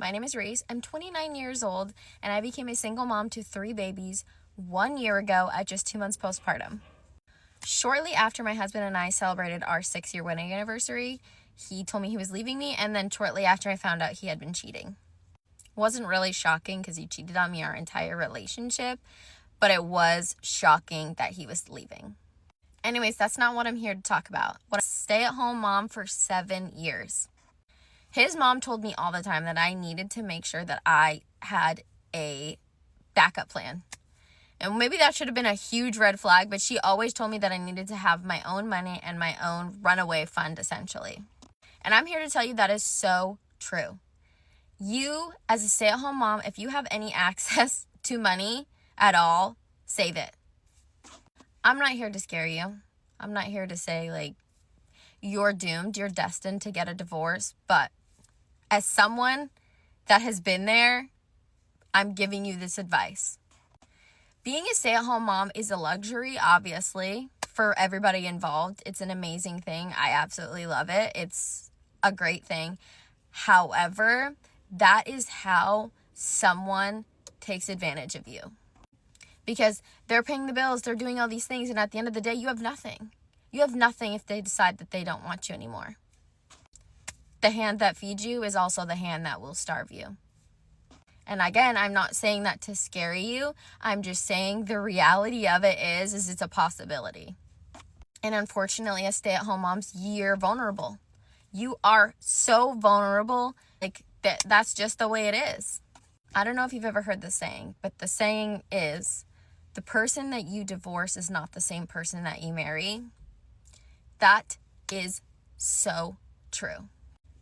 My name is Reese. I'm 29 years old, and I became a single mom to 3 babies 1 year ago at just 2 months postpartum. Shortly after my husband and I celebrated our 6-year wedding anniversary, he told me he was leaving me, and then shortly after I found out he had been cheating. It wasn't really shocking because he cheated on me our entire relationship, but it was shocking that he was leaving. Anyways, that's not what I'm here to talk about. I'm a stay-at-home mom for 7 years. His mom told me all the time that I needed to make sure that I had a backup plan. And maybe that should have been a huge red flag, but she always told me that I needed to have my own money and my own runaway fund, essentially. And I'm here to tell you that is so true. You, as a stay-at-home mom, if you have any access to money at all, save it. I'm not here to scare you. I'm not here to say, like, you're doomed, you're destined to get a divorce. But as someone that has been there, I'm giving you this advice. Being a stay-at-home mom is a luxury, obviously, for everybody involved. It's an amazing thing. I absolutely love it. It's a great thing. However, that is how someone takes advantage of you. Because they're paying the bills, they're doing all these things, and at the end of the day, you have nothing. You have nothing if they decide that they don't want you anymore. The hand that feeds you is also the hand that will starve you. And again, I'm not saying that to scare you. I'm just saying the reality of it is it's a possibility. And unfortunately, as stay-at-home moms, you're vulnerable. You are so vulnerable. Like, that's just the way it is. I don't know if you've ever heard the saying, but the saying is, the person that you divorce is not the same person that you marry. That is so true.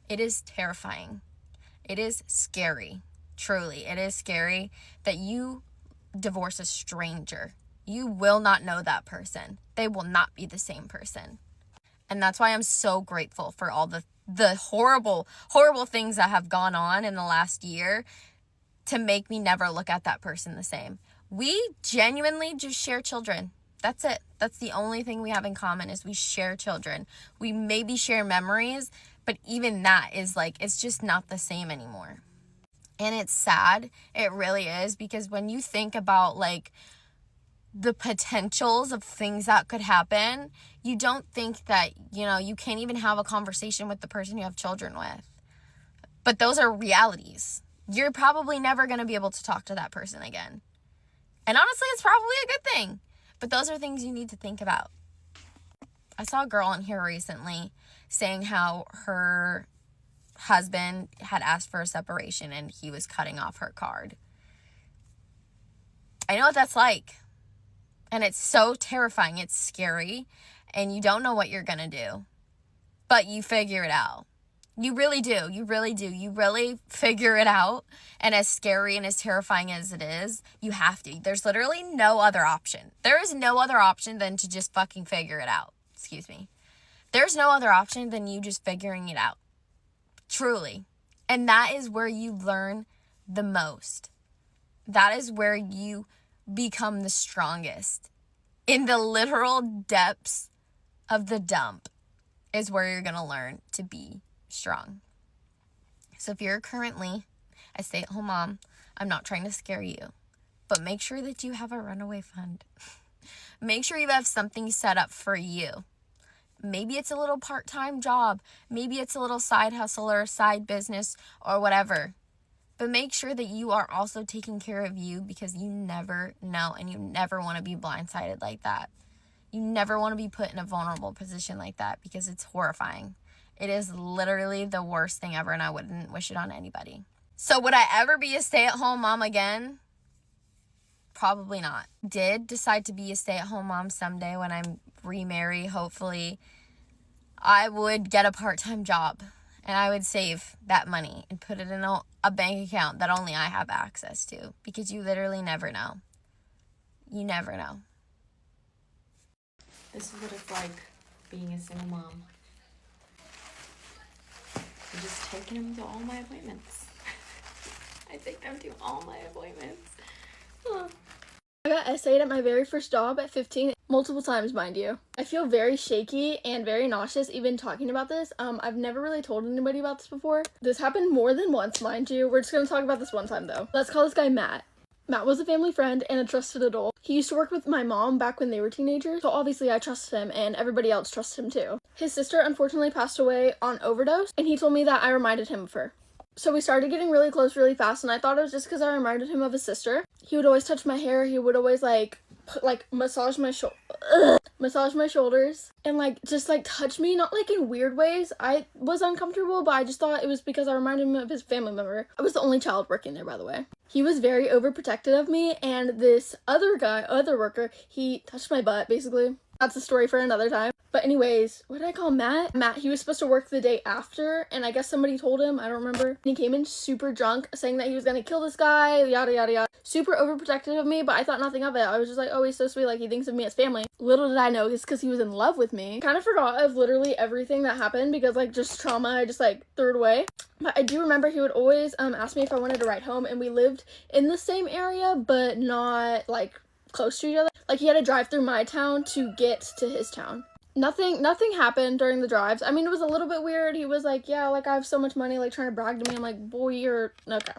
It is terrifying. It is scary. Truly, it is scary that you divorce a stranger. You will not know that person. They will not be the same person. And that's why I'm so grateful for all the horrible, horrible things that have gone on in the last year to make me never look at that person the same. We genuinely just share children. That's it. That's the only thing we have in common is we share children. We maybe share memories, but even that is like, it's just not the same anymore. And it's sad. It really is, because when you think about like the potentials of things that could happen, you don't think that, you can't even have a conversation with the person you have children with. But those are realities. You're probably never going to be able to talk to that person again. And honestly, it's probably a good thing. But those are things you need to think about. I saw a girl on here recently saying how her husband had asked for a separation and he was cutting off her card. I know what that's like. And it's so terrifying. It's scary. And you don't know what you're going to do. But you figure it out. You really do. You really do. You really figure it out. And as scary and as terrifying as it is, you have to. There's literally no other option. There is no other option than to just fucking figure it out. Excuse me. There's no other option than you just figuring it out. Truly. And that is where you learn the most. That is where you become the strongest. In the literal depths of the dump is where you're going to learn to be strong. So if you're currently a stay-at-home mom, I'm not trying to scare you, but make sure that you have a runaway fund. Make sure you have something set up for you. Maybe it's a little part-time job. Maybe it's a little side hustle or a side business or whatever. But make sure that you are also taking care of you, because you never know and you never want to be blindsided like that. You never want to be put in a vulnerable position like that, because it's horrifying. It is literally the worst thing ever, and I wouldn't wish it on anybody. So would I ever be a stay-at-home mom again? Probably not. Did decide to be a stay-at-home mom someday when I remarry, hopefully. I would get a part-time job, and I would save that money and put it in a bank account that only I have access to, because you literally never know. You never know. This is what it's like being a single mom. I'm just taking him to all my appointments. I take them to all my appointments. I got essayed at my very first job at 15, multiple times, mind you. I feel very shaky and very nauseous even talking about this. I've never really told anybody about this before. This happened more than once, mind you. We're just gonna talk about this one time though. Let's call this guy Matt. Matt was a family friend and a trusted adult. He used to work with my mom back when they were teenagers, so obviously I trusted him and everybody else trusted him too. His sister unfortunately passed away on overdose, and he told me that I reminded him of her. So we started getting really close really fast, and I thought it was just because I reminded him of his sister. He would always touch my hair. He would always massage my shoulders and just touch me, not in weird ways. I was uncomfortable, but I just thought it was because I reminded him of his family member. I was the only child working there, by the way. He was very overprotective of me, and this other worker, he touched my butt, basically. That's a story for another time. But anyways, what did I call Matt? Matt, he was supposed to work the day after, and I guess somebody told him, I don't remember. He came in super drunk, saying that he was gonna kill this guy, yada yada yada. Super overprotective of me, but I thought nothing of it. I was just like, oh, he's so sweet, he thinks of me as family. Little did I know, it's because he was in love with me. Kind of forgot of literally everything that happened because just trauma, I just threw it away. But I do remember he would always ask me if I wanted to ride home, and we lived in the same area, but not close to each other. He had to drive through my town to get to his town. Nothing happened during the drives. I mean, it was a little bit weird. He was like, yeah, I have so much money, trying to brag to me. I'm like, boy, you're okay.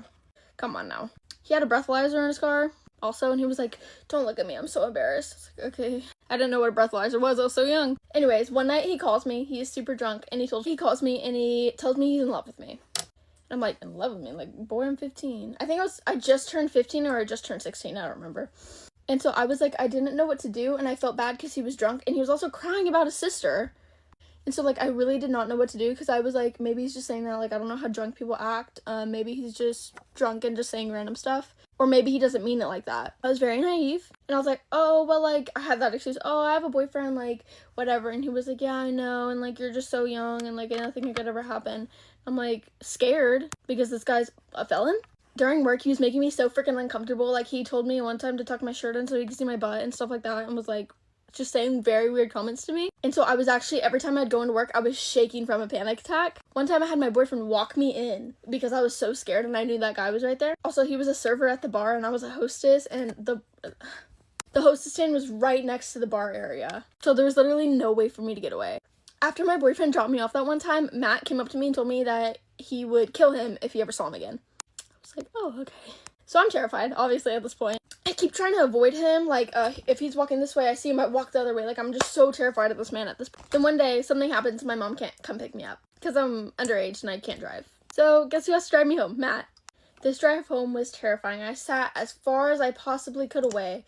Come on now. He had a breathalyzer in his car also, and he was like, don't look at me, I'm so embarrassed. I was like, okay. I didn't know what a breathalyzer was. I was so young. Anyways, one night he calls me. He is super drunk, and he calls me and he tells me he's in love with me. And I'm like, in love with me? Boy, I'm 15. I think I just turned 15 or I just turned 16. I don't remember. And so I was I didn't know what to do, and I felt bad because he was drunk, and he was also crying about his sister. And so, I really did not know what to do, because I was maybe he's just saying that, I don't know how drunk people act. Maybe he's just drunk and just saying random stuff. Or maybe he doesn't mean it like that. I was very naive, and I was like, oh, well, I had that excuse, oh, I have a boyfriend, whatever. And he was like, yeah, I know, and, you're just so young, and, nothing could ever happen. I'm, scared, because this guy's a felon. During work, he was making me so freaking uncomfortable. He told me one time to tuck my shirt in so he could see my butt and stuff like that, and was, just saying very weird comments to me. And so I was actually, every time I'd go into work, I was shaking from a panic attack. One time I had my boyfriend walk me in because I was so scared, and I knew that guy was right there. Also, he was a server at the bar, and I was a hostess, and the hostess stand was right next to the bar area. So there was literally no way for me to get away. After my boyfriend dropped me off that one time, Matt came up to me and told me that he would kill him if he ever saw him again. Oh, okay. So I'm terrified, obviously, at this point. I keep trying to avoid him. If he's walking this way, I see him, I walk the other way. I'm just so terrified of this man at this point. Then one day, something happens and my mom can't come pick me up because I'm underage and I can't drive. So guess who has to drive me home? Matt. This drive home was terrifying. I sat as far as I possibly could away,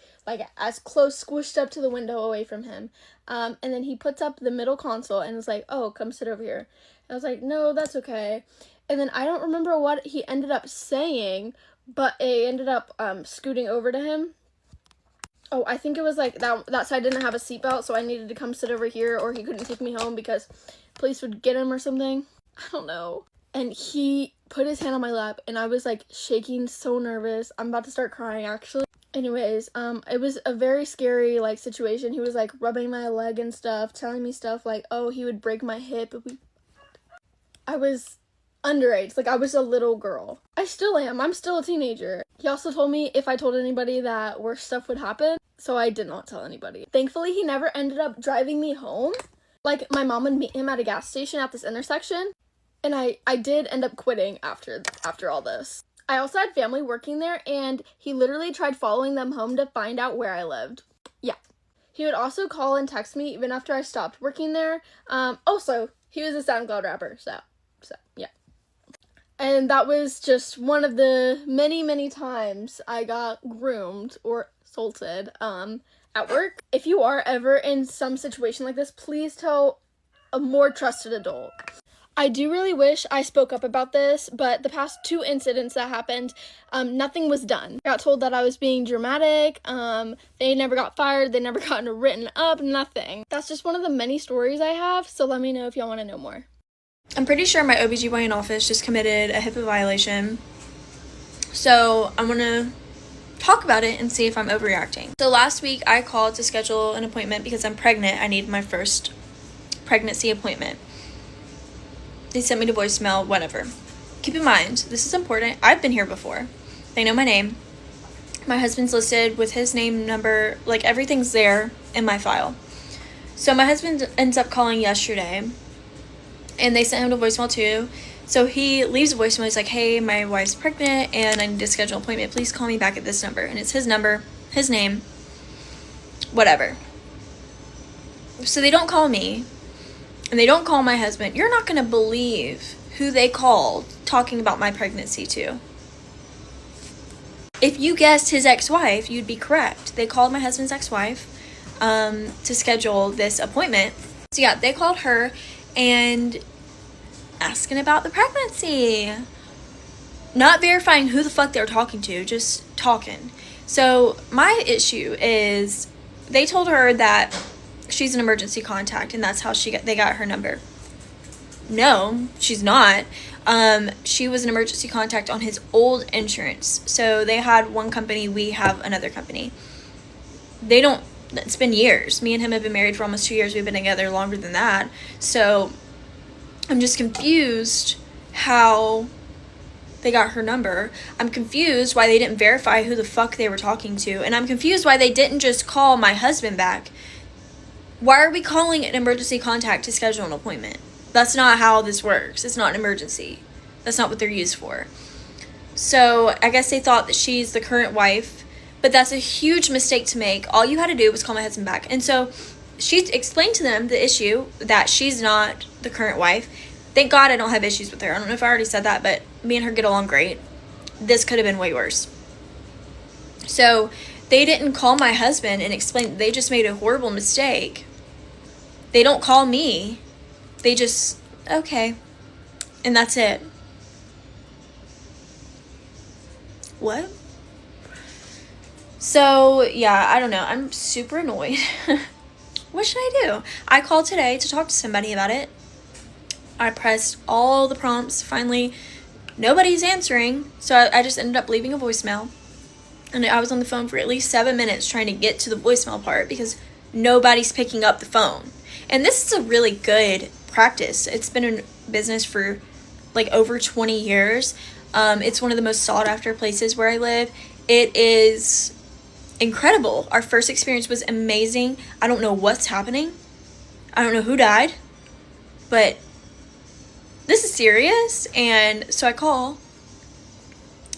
as close, squished up to the window away from him. And then he puts up the middle console and is like, oh, come sit over here. And I was like, no, that's okay. And then I don't remember what he ended up saying, but I ended up scooting over to him. Oh, I think it was that side didn't have a seatbelt, so I needed to come sit over here, or he couldn't take me home because police would get him or something. I don't know. And he put his hand on my lap, and I was shaking, so nervous. I'm about to start crying, actually. Anyways, it was a very scary situation. He was rubbing my leg and stuff, telling me stuff oh, he would break my hip if we... I was underage. I was a little girl. I still am. I'm still a teenager. He also told me if I told anybody that worse stuff would happen, so I did not tell anybody. Thankfully, he never ended up driving me home. My mom would meet him at a gas station at this intersection, and I did end up quitting after all this. I also had family working there, and he literally tried following them home to find out where I lived. Yeah. He would also call and text me even after I stopped working there. Also, he was a SoundCloud rapper, so yeah. And that was just one of the many, many times I got groomed or assaulted at work. If you are ever in some situation like this, please tell a more trusted adult. I do really wish I spoke up about this, but the past 2 incidents that happened, nothing was done. I got told that I was being dramatic, they never got fired, they never got written up, nothing. That's just one of the many stories I have, so let me know if y'all want to know more. I'm pretty sure my OBGYN office just committed a HIPAA violation, so I'm gonna talk about it and see if I'm overreacting. So last week I called to schedule an appointment because I'm pregnant. I need my first pregnancy appointment. They sent me to voicemail, whatever. Keep in mind, this is important. I've been here before. They know my name. My husband's listed with his name, number, like everything's there in my file. So my husband ends up calling yesterday, and they sent him to voicemail too. So he leaves a voicemail. He's like, hey, my wife's pregnant and I need to schedule an appointment. Please call me back at this number. And it's his number, his name, whatever. So they don't call me and they don't call my husband. You're not going to believe who they called talking about my pregnancy to. If you guessed his ex-wife, you'd be correct. They called my husband's ex-wife to schedule this appointment. So yeah, they called her and asking about the pregnancy. Not verifying who the fuck they were talking to, just talking. So my issue is they told her that she's an emergency contact and that's how they got her number. No, she's not. She was an emergency contact on his old insurance. So they had one company, we have another company. It's been years. Me and him have been married for almost 2 years. We've been together longer than that. So I'm just confused how they got her number. I'm confused why they didn't verify who the fuck they were talking to. And I'm confused why they didn't just call my husband back. Why are we calling an emergency contact to schedule an appointment? That's not how this works. It's not an emergency. That's not what they're used for. So I guess they thought that she's the current wife, but that's a huge mistake to make. All you had to do was call my husband back. And so she explained to them the issue that she's not the current wife. Thank God I don't have issues with her. I don't know if I already said that, but me and her get along great. This could have been way worse. So they didn't call my husband and explain. They just made a horrible mistake. They don't call me. They just, okay. And that's it. What? So, yeah, I don't know. I'm super annoyed. What should I do? I called today to talk to somebody about it. I pressed all the prompts. Finally, nobody's answering. So I just ended up leaving a voicemail. And I was on the phone for at least 7 minutes trying to get to the voicemail part because nobody's picking up the phone. And this is a really good practice. It's been in business for like over 20 years. It's one of the most sought after places where I live. It is incredible. Our first experience was amazing. I don't know what's happening. I don't know who died, but this is serious. And so I call,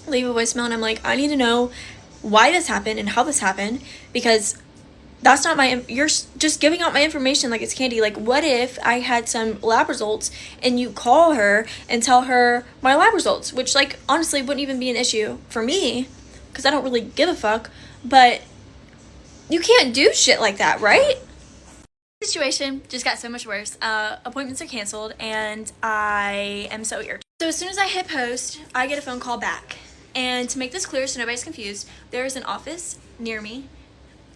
leave a voicemail, and I'm like, I need to know why this happened and how this happened, because that's not you're just giving out my information like it's candy. Like, what if I had some lab results and you call her and tell her my lab results, which, like, honestly wouldn't even be an issue for me because I don't really give a fuck, but you can't do shit like that, right? Situation just got so much worse. Appointments are canceled and I am so irritated. So as soon as I hit post, I get a phone call back. And to make this clear so nobody's confused, there is an office near me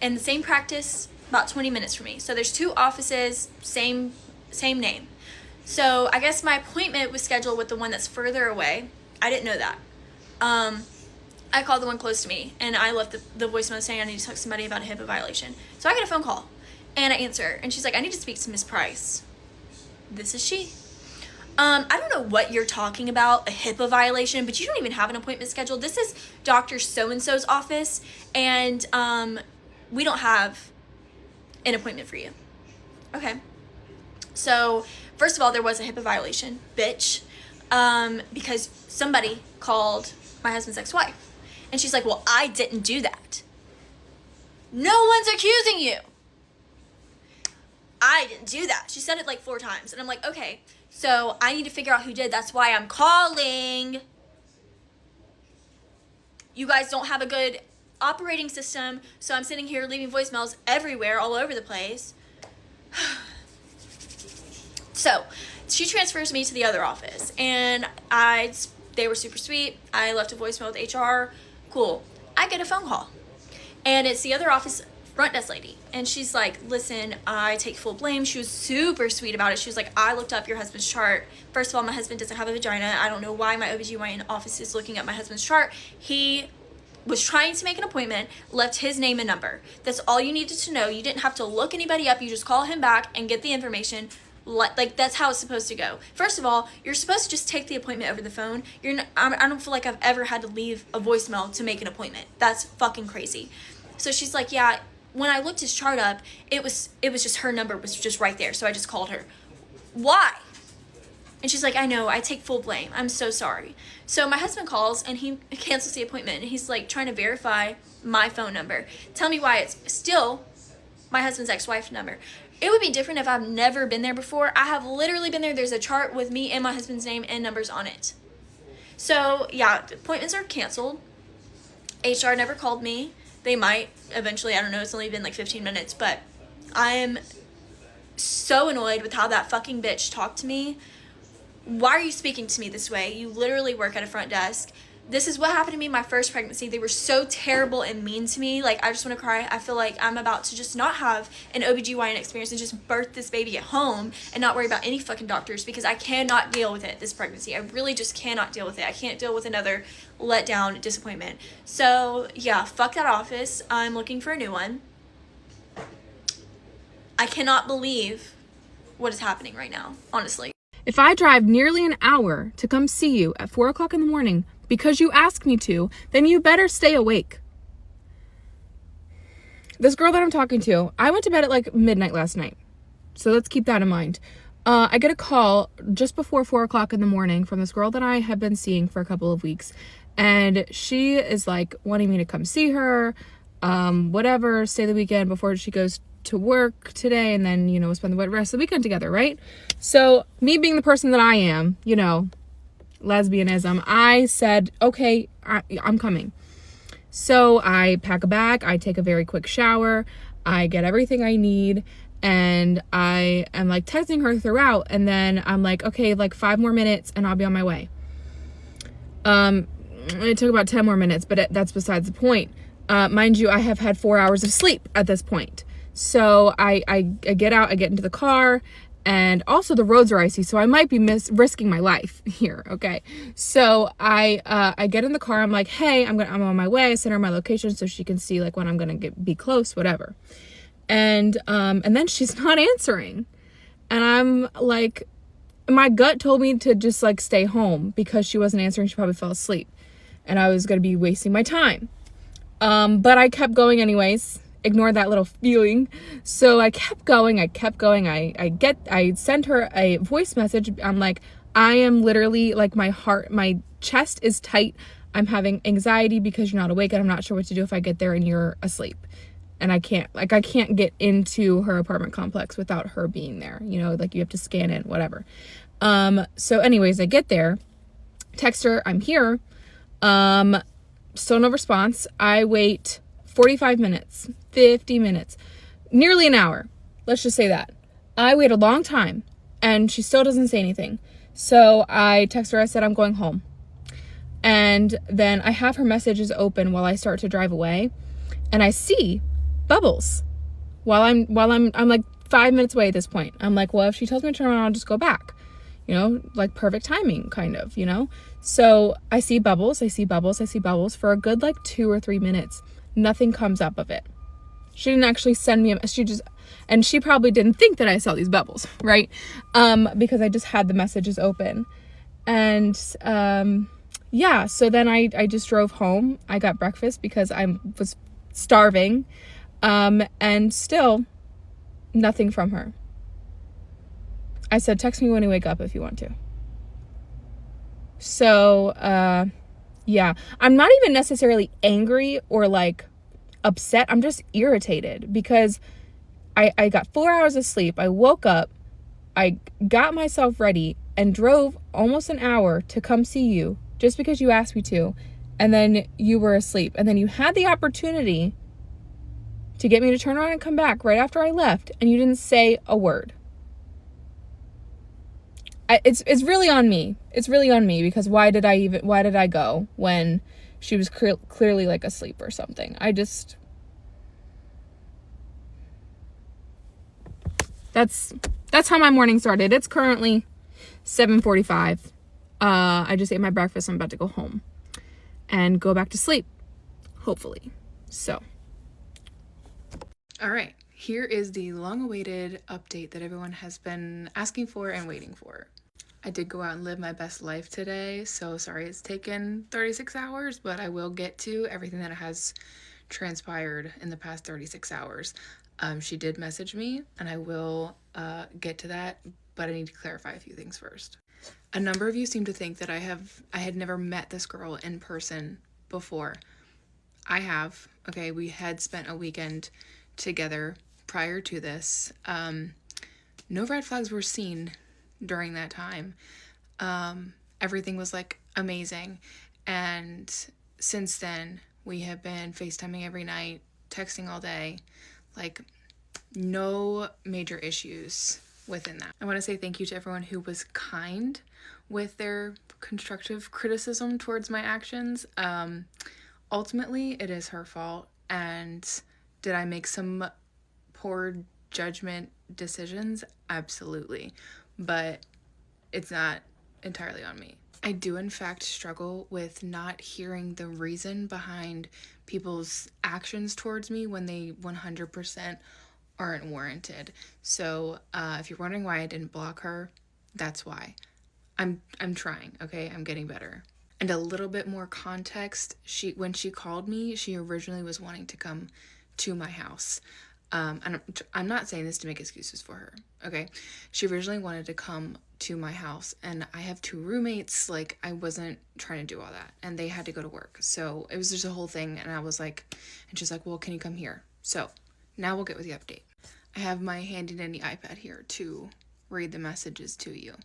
and the same practice about 20 minutes from me. So there's two offices, same name. So I guess my appointment was scheduled with the one that's further away. I didn't know that. I called the one close to me and I left the voicemail saying I need to talk to somebody about a HIPAA violation. So I get a phone call and I answer and she's like, I need to speak to Miss Price. This is she. I don't know what you're talking about, a HIPAA violation, but you don't even have an appointment scheduled. This is Dr. So-and-so's office, and we don't have an appointment for you. Okay. So, first of all, there was a HIPAA violation, bitch, because somebody called my husband's ex-wife. And she's like, well, I didn't do that. No one's accusing you. I didn't do that. She said it like 4 times. And I'm like, okay, so I need to figure out who did. That's why I'm calling. You guys don't have a good operating system, so I'm sitting here leaving voicemails everywhere, all over the place. So she transfers me to the other office, and they were super sweet. I left a voicemail with HR. Cool. I get a phone call, and it's the other office front desk lady, and she's like, listen, I take full blame. She was super sweet about it. She was like, I looked up your husband's chart. First of all, my husband doesn't have a vagina. I don't know why my OBGYN office is looking at my husband's chart. He was trying to make an appointment, left his name and number. That's all you needed to know. You didn't have to look anybody up. You just call him back and get the information. like that's how it's supposed to go. First of all, you're supposed to just take the appointment over the phone. I don't feel like I've ever had to leave a voicemail to make an appointment. That's fucking crazy. So she's like, yeah, when I looked his chart up, it was just her number was just right there, so I just called her. Why? And she's like, I know, I take full blame. I'm so sorry. So my husband calls and he cancels the appointment and he's like trying to verify my phone number. Tell me why it's still my husband's ex-wife's number. It would be different if I've never been there before. I have literally been there. There's a chart with me and my husband's name and numbers on it. So yeah, appointments are canceled. HR never called me. They might eventually, I don't know, it's only been like 15 minutes, but I am so annoyed with how that fucking bitch talked to me. Why are you speaking to me this way? You literally work at a front desk. This is what happened to me in my first pregnancy. They were so terrible and mean to me. Like, I just want to cry. I feel like I'm about to just not have an OBGYN experience and just birth this baby at home and not worry about any fucking doctors because I cannot deal with it, this pregnancy. I really just cannot deal with it. I can't deal with another letdown, disappointment. So, yeah, fuck that office. I'm looking for a new one. I cannot believe what is happening right now, honestly. If I drive nearly an hour to come see you at 4 o'clock in the morning because you asked me to, then you better stay awake. This girl that I'm talking to, I went to bed at like midnight last night. So let's keep that in mind. I get a call just before 4 o'clock in the morning from this girl that I have been seeing for a couple of weeks. And she is like wanting me to come see her, whatever, stay the weekend before she goes to work today, and then, you know, spend the rest of the weekend together, right? So me being the person that I am, you know, lesbianism, I said, okay, I'm coming. So I pack a bag, I take a very quick shower, I get everything I need, and I am like texting her throughout, and then I'm like, okay, like 5 more minutes and I'll be on my way. It took about 10 more minutes, but that's besides the point. Mind you, I have had 4 hours of sleep at this point. So I get out, I get into the car, and also the roads are icy, so I might be risking my life here, okay? So I get in the car, I'm like, hey, I'm on my way, I send her my location so she can see like when I'm gonna be close, whatever. And then she's not answering. And I'm like, my gut told me to just like stay home because she wasn't answering, she probably fell asleep. And I was gonna be wasting my time. But I kept going anyways. Ignore that little feeling. So I kept going. I sent her a voice message. I'm like, I am literally like my chest is tight. I'm having anxiety because you're not awake and I'm not sure what to do if I get there and you're asleep. And I can't get into her apartment complex without her being there. You know, like you have to scan in, whatever. So anyways, I get there, text her, I'm here. Still no response. I wait 45 minutes, 50 minutes, nearly an hour. Let's just say that. I wait a long time and she still doesn't say anything. So I text her, I said, I'm going home. And then I have her messages open while I start to drive away. And I see bubbles while I'm like 5 minutes away at this point. I'm like, well, if she tells me to turn around, I'll just go back. You know, like perfect timing kind of, you know? So I see bubbles for a good like 2 or 3 minutes. Nothing comes up of it. She didn't actually send me and she probably didn't think that I saw these bubbles, right? Because I just had the messages open. And yeah, so then I just drove home. I got breakfast because I was starving. And still nothing from her. I said, text me when you wake up if you want to. So, yeah, I'm not even necessarily angry or like upset. I'm just irritated because I got 4 hours of sleep. I woke up, I got myself ready and drove almost an hour to come see you just because you asked me to. And then you were asleep. And then you had the opportunity to get me to turn around and come back right after I left. And you didn't say a word. It's really on me. It's really on me because why did I go when she was clearly like asleep or something? That's how my morning started. It's currently 7:45. I just ate my breakfast. I'm about to go home and go back to sleep, hopefully. So, all right, Here is the long-awaited update that everyone has been asking for and waiting for. I did go out and live my best life today, so sorry it's taken 36 hours, but I will get to everything that has transpired in the past 36 hours. She did message me, and I will get to that, but I need to clarify a few things first. A number of you seem to think that I had never met this girl in person before. I have. Okay, we had spent a weekend together prior to this. No red flags were seen during that time. Everything was like amazing. And since then, we have been FaceTiming every night, texting all day, like no major issues within that. I want to say thank you to everyone who was kind with their constructive criticism towards my actions. Ultimately, it is her fault. And did I make some poor judgment decisions? Absolutely. But it's not entirely on me. I do, in fact, struggle with not hearing the reason behind people's actions towards me when they 100% aren't warranted. So if you're wondering why I didn't block her, that's why. I'm trying, okay? I'm getting better. And a little bit more context, when she called me, she originally was wanting to come to my house. And I'm not saying this to make excuses for her, okay? She originally wanted to come to my house, and I have 2 roommates. Like, I wasn't trying to do all that, and they had to go to work. So it was just a whole thing, and I was like, and she's like, well, can you come here? So now we'll get with the update. I have my handy dandy iPad here to read the messages to you.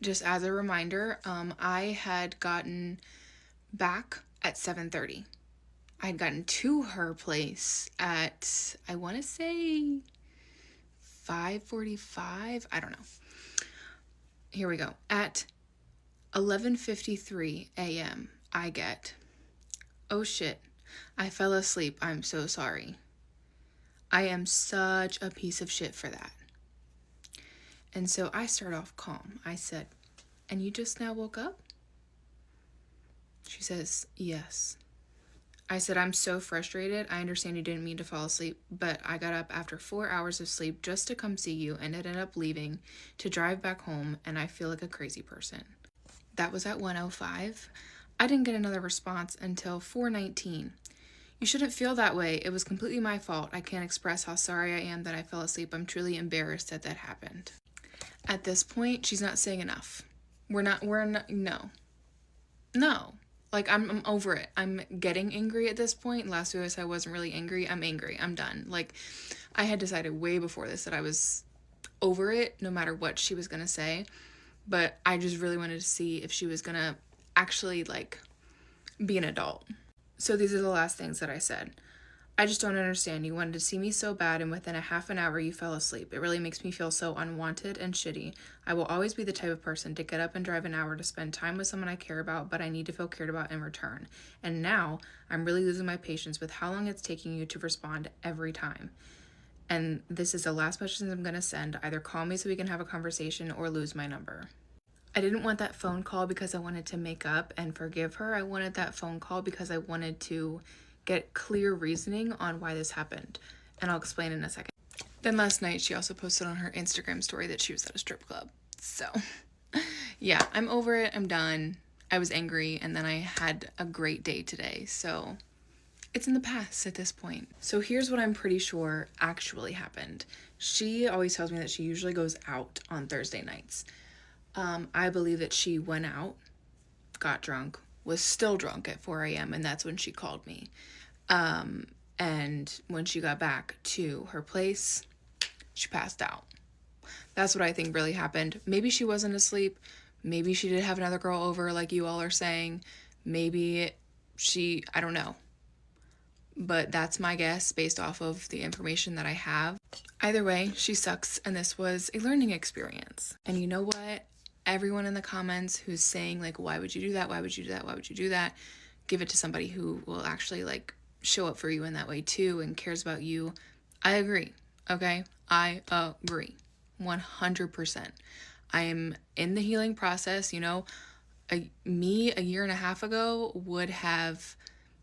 Just as a reminder, I had gotten back at 7:30. I had gotten to her place at, I want to say 5:45. I don't know. Here we go. At 11:53 a.m., I get, oh shit, I fell asleep. I'm so sorry. I am such a piece of shit for that. And so I start off calm. I said, and you just now woke up? She says, yes. I said, I'm so frustrated. I understand you didn't mean to fall asleep, but I got up after 4 hours of sleep just to come see you and ended up leaving to drive back home, and I feel like a crazy person. That was at 1:05. I didn't get another response until 4:19. You shouldn't feel that way. It was completely my fault. I can't express how sorry I am that I fell asleep. I'm truly embarrassed that that happened. At this point, she's not saying enough. No. Like, I'm over it. I'm getting angry at this point. Last week I said I wasn't really angry. I'm angry. I'm done. Like, I had decided way before this that I was over it, no matter what she was going to say. But I just really wanted to see if she was going to actually, like, be an adult. So these are the last things that I said. I just don't understand. You wanted to see me so bad, and within a half an hour you fell asleep. It really makes me feel so unwanted and shitty. I will always be the type of person to get up and drive an hour to spend time with someone I care about, but I need to feel cared about in return. And now I'm really losing my patience with how long it's taking you to respond every time. And this is the last message I'm going to send. Either call me so we can have a conversation or lose my number. I didn't want that phone call because I wanted to make up and forgive her. I wanted that phone call because I wanted to get clear reasoning on why this happened, and I'll explain in a second. Then last night she also posted on her Instagram story that she was at a strip club. So yeah, I'm over it. I'm done. I was angry, and then I had a great day today, so it's in the past at this point. So here's what I'm pretty sure actually happened. She always tells me that she usually goes out on Thursday nights. I believe that she went out, got drunk, was still drunk at 4 a.m. and that's when she called me. And when she got back to her place, she passed out. That's what I think really happened. Maybe she wasn't asleep. Maybe she did have another girl over like you all are saying. Maybe I don't know. But that's my guess based off of the information that I have. Either way, she sucks, and this was a learning experience. And you know what? Everyone in the comments who's saying, like, why would you do that? Why would you do that? Why would you do that? Give it to somebody who will actually, like, show up for you in that way, too, and cares about you. I agree, okay? I agree. 100%. I am in the healing process, you know. Me, a year and a half ago, would have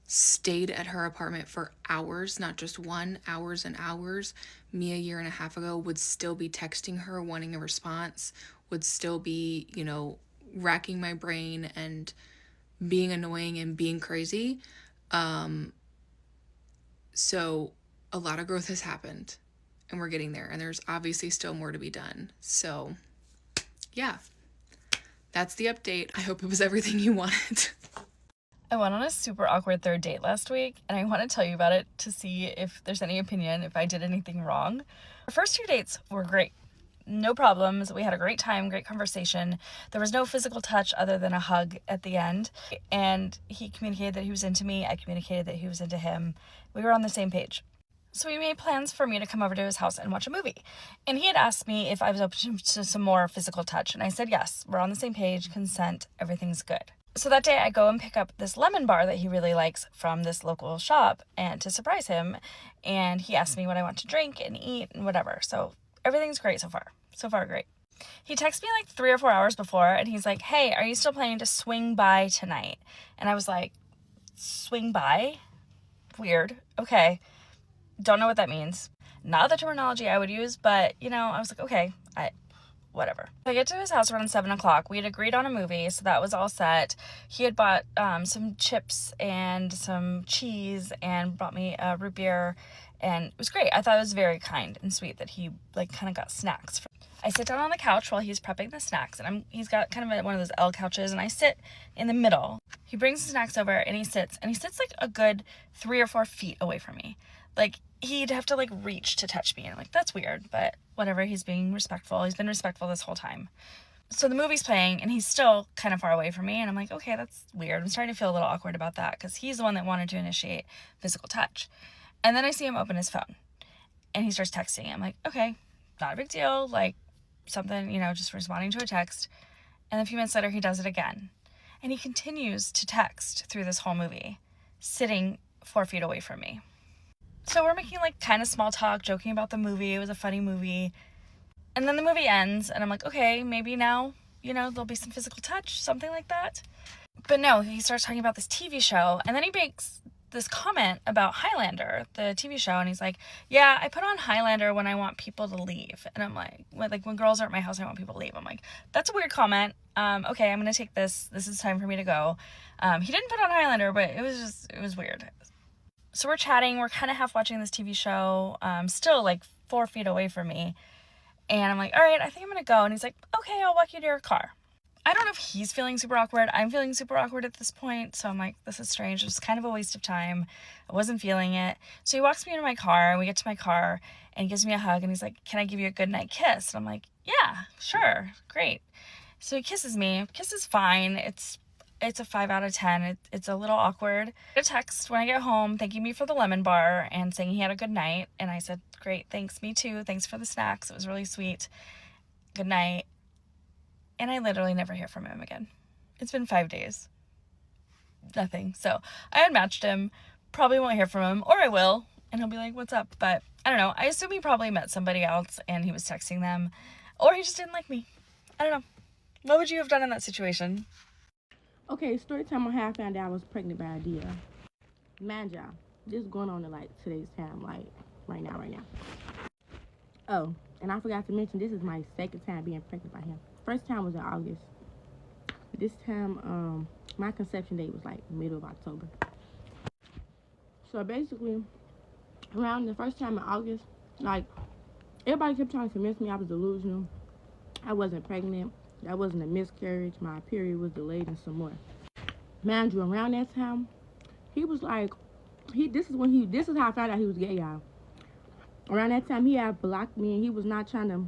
stayed at her apartment for hours, not just 1, hours and hours. Me a year and a half ago would still be texting her wanting a response, would still be, racking my brain and being annoying and being crazy. So a lot of growth has happened and we're getting there, and there's obviously still more to be done. So yeah, that's the update. I hope it was everything you wanted. I went on a super awkward third date last week, and I want to tell you about it to see if there's any opinion, if I did anything wrong. Our first 2 dates were great. No problems. We had a great time, great conversation. There was no physical touch other than a hug at the end. And he communicated that he was into me. I communicated that he was into him. We were on the same page. So we made plans for me to come over to his house and watch a movie. And he had asked me if I was open to some more physical touch. And I said, yes, we're on the same page, consent, everything's good. So that day I go and pick up this lemon bar that he really likes from this local shop and to surprise him. And he asked me what I want to drink and eat and whatever. So everything's great so far. So far, great. He texted me like 3 or 4 hours before and he's like, hey, are you still planning to swing by tonight? And I was like, swing by? Weird. Okay. Don't know what that means. Not the terminology I would use, but I was like, okay, whatever. I get to his house around 7 o'clock. We had agreed on a movie, so that was all set. He had bought some chips and some cheese and brought me a root beer, and it was great. I thought it was very kind and sweet that he kind of got snacks. I sit down on the couch while he's prepping the snacks, and he's got kind of one of those L couches, and I sit in the middle. He brings the snacks over, and he sits like a good 3 or 4 feet away from me. Like, he'd have to reach to touch me, and I'm like, that's weird, but whatever. He's being respectful. He's been respectful this whole time. So the movie's playing and he's still kind of far away from me, and I'm like, okay, that's weird. I'm starting to feel a little awkward about that because he's the one that wanted to initiate physical touch. And then I see him open his phone and he starts texting. I'm like, okay, not a big deal, something, just responding to a text. And a few minutes later he does it again, and he continues to text through this whole movie, sitting 4 feet away from me. So we're making kind of small talk, joking about the movie. It was a funny movie. And then the movie ends and I'm like, okay, maybe now, there'll be some physical touch, something like that. But no, he starts talking about this TV show, and then he makes this comment about Highlander, the TV show, and he's like, yeah, I put on Highlander when I want people to leave. And I'm like, when girls are at my house, I want people to leave. I'm like, that's a weird comment. Okay, I'm gonna take this. This is time for me to go. He didn't put on Highlander, but it was weird. So we're chatting, we're kind of half watching this TV show, still 4 feet away from me. And I'm like, all right, I think I'm going to go. And he's like, okay, I'll walk you to your car. I don't know if he's feeling super awkward. I'm feeling super awkward at this point. So I'm like, this is strange. It was kind of a waste of time. I wasn't feeling it. So he walks me into my car, and we get to my car, and he gives me a hug, and he's like, can I give you a goodnight kiss? And I'm like, yeah, sure, great. So he kisses me. Kiss is fine. It's a 5 out of 10. It's a little awkward. I get a text when I get home thanking me for the lemon bar and saying he had a good night. And I said, great, thanks, me too. Thanks for the snacks. It was really sweet. Good night. And I literally never hear from him again. It's been 5 days. Nothing. So I unmatched him. Probably won't hear from him, or I will. And he'll be like, what's up? But I don't know. I assume he probably met somebody else and he was texting them. Or he just didn't like me. I don't know. What would you have done in that situation? Okay, story time on how I found out I was pregnant by Adia. Mind y'all, this is going on in today's time, right now. Oh, and I forgot to mention, this is my second time being pregnant by him. First time was in August. This time, my conception date was middle of October. So basically, around the first time in August, everybody kept trying to convince me I was delusional. I wasn't pregnant. That wasn't a miscarriage. My period was delayed and some more. Mind you, around that time, he was this is how I found out he was gay, y'all. Around that time, he had blocked me, and he was not trying to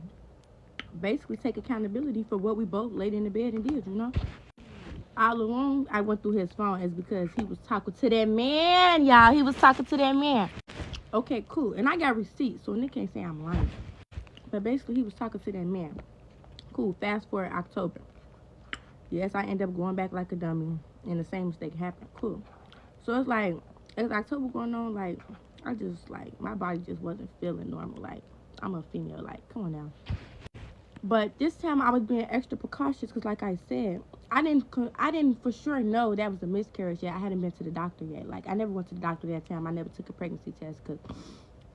basically take accountability for what we both laid in the bed and did, All along, I went through his phone is because he was talking to that man, y'all. He was talking to that man. Okay, cool. And I got receipts, so Nick can't say I'm lying. But basically, he was talking to that man. Cool. Fast forward October. Yes, I end up going back like a dummy, and the same mistake happened. Cool. So it's as October going on, I just my body just wasn't feeling normal. I'm a female. Come on now. But this time I was being extra precautious because, like I said, I didn't for sure know that was a miscarriage yet. I hadn't been to the doctor yet. Like, I never went to the doctor that time. I never took a pregnancy test because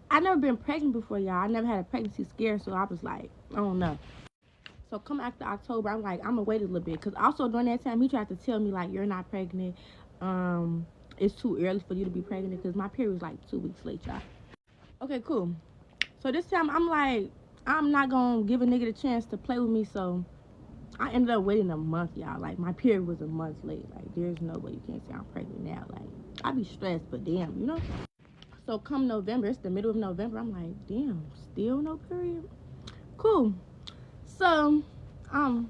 I never been pregnant before, y'all. I never had a pregnancy scare, so I was like, I don't know. So come after October, I'm like, I'm gonna wait a little bit, because also during that time he tried to tell me like, you're not pregnant. It's too early for you to be pregnant, because my period was like 2 weeks late, y'all. Okay, cool. So this time I'm like, I'm not gonna give a nigga the chance to play with me, so I ended up waiting a month, y'all. Like, my period was a month late. Like, there's no way you can't say I'm pregnant now. Like, I be stressed, but damn, you know? So come November, it's the middle of November, I'm like, damn, still no period? Cool. So, all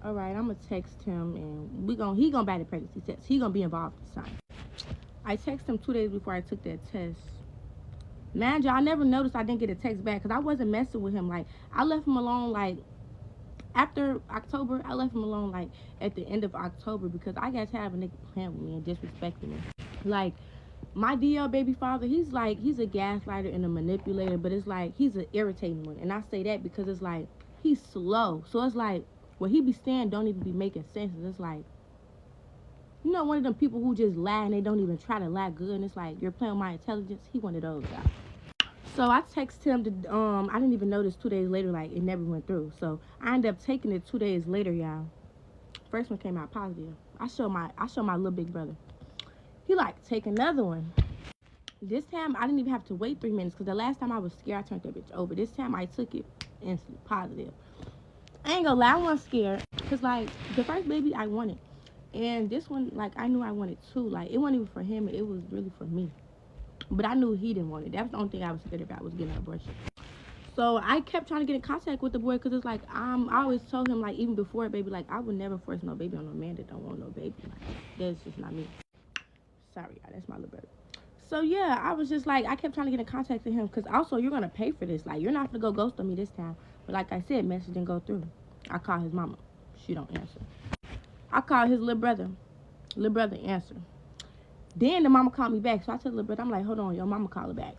right, I'm gonna text him, and he gonna buy the pregnancy test. He gonna be involved this time. I texted him 2 days before I took that test. Man, y'all, I never noticed I didn't get a text back, because I wasn't messing with him. Like, I left him alone, like, after October, I left him alone, like, at the end of October, because I got tired of a nigga playing with me and disrespecting me. Like, my DL baby father, he's a gaslighter and a manipulator, but it's like, he's an irritating one. And I say that because it's like, he's slow. So it's like, what he be saying don't even be making sense. It's like, you know, one of them people who just lie and they don't even try to lie good. And it's like, you're playing with my intelligence. He one of those guys. So I texted him to, I didn't even notice 2 days later, like, it never went through. So I ended up taking it 2 days later, y'all. First one came out positive. I show my little big brother. He like, take another one. This time, I didn't even have to wait 3 minutes, because the last time I was scared, I turned that bitch over. This time, I took it instantly positive. I ain't gonna lie, I wasn't scared, because, like, the first baby I wanted. And this one, like, I knew I wanted too. Like, it wasn't even for him, it was really for me. But I knew he didn't want it. That was the only thing I was scared about, was getting an abortion. So I kept trying to get in contact with the boy, because it's like, I always told him, like, even before baby, like, I would never force no baby on no man that don't want no baby. Like, that's just not me. Sorry, y'all, that's my little brother. So yeah, I was just like, I kept trying to get in contact with him, because also, you're gonna pay for this. Like, you're not gonna go ghost on me this time. But like I said, message didn't go through. I called his mama. She don't answer. I called his little brother. Little brother answered. Then the mama called me back. So I told the little brother, I'm like, hold on, your mama call her back.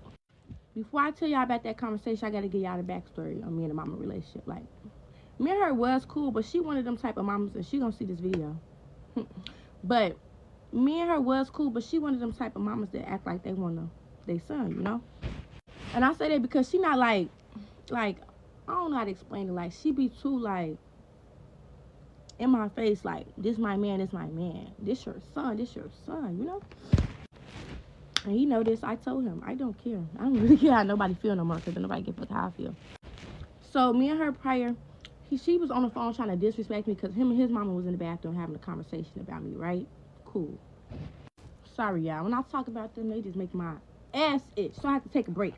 Before I tell y'all about that conversation, I got to give y'all the backstory on me and the mama relationship. Like, me and her was cool, but she one of them type of mamas, and she gonna see this video. But me and her was cool, but she one of them type of mamas that act like they want their son, you know? And I say that because she not like, I don't know how to explain it. Like, she be too, like, in my face, like, this my man, this my man. This your son, you know? And he know this. I told him, I don't care. I don't really care how nobody feel no more, because nobody give a fuck how I feel. So me and her prior, she was on the phone trying to disrespect me, because him and his mama was in the bathroom having a conversation about me, right? Cool. Sorry, y'all. When I talk about them, they just make my ass itch. So I have to take a break.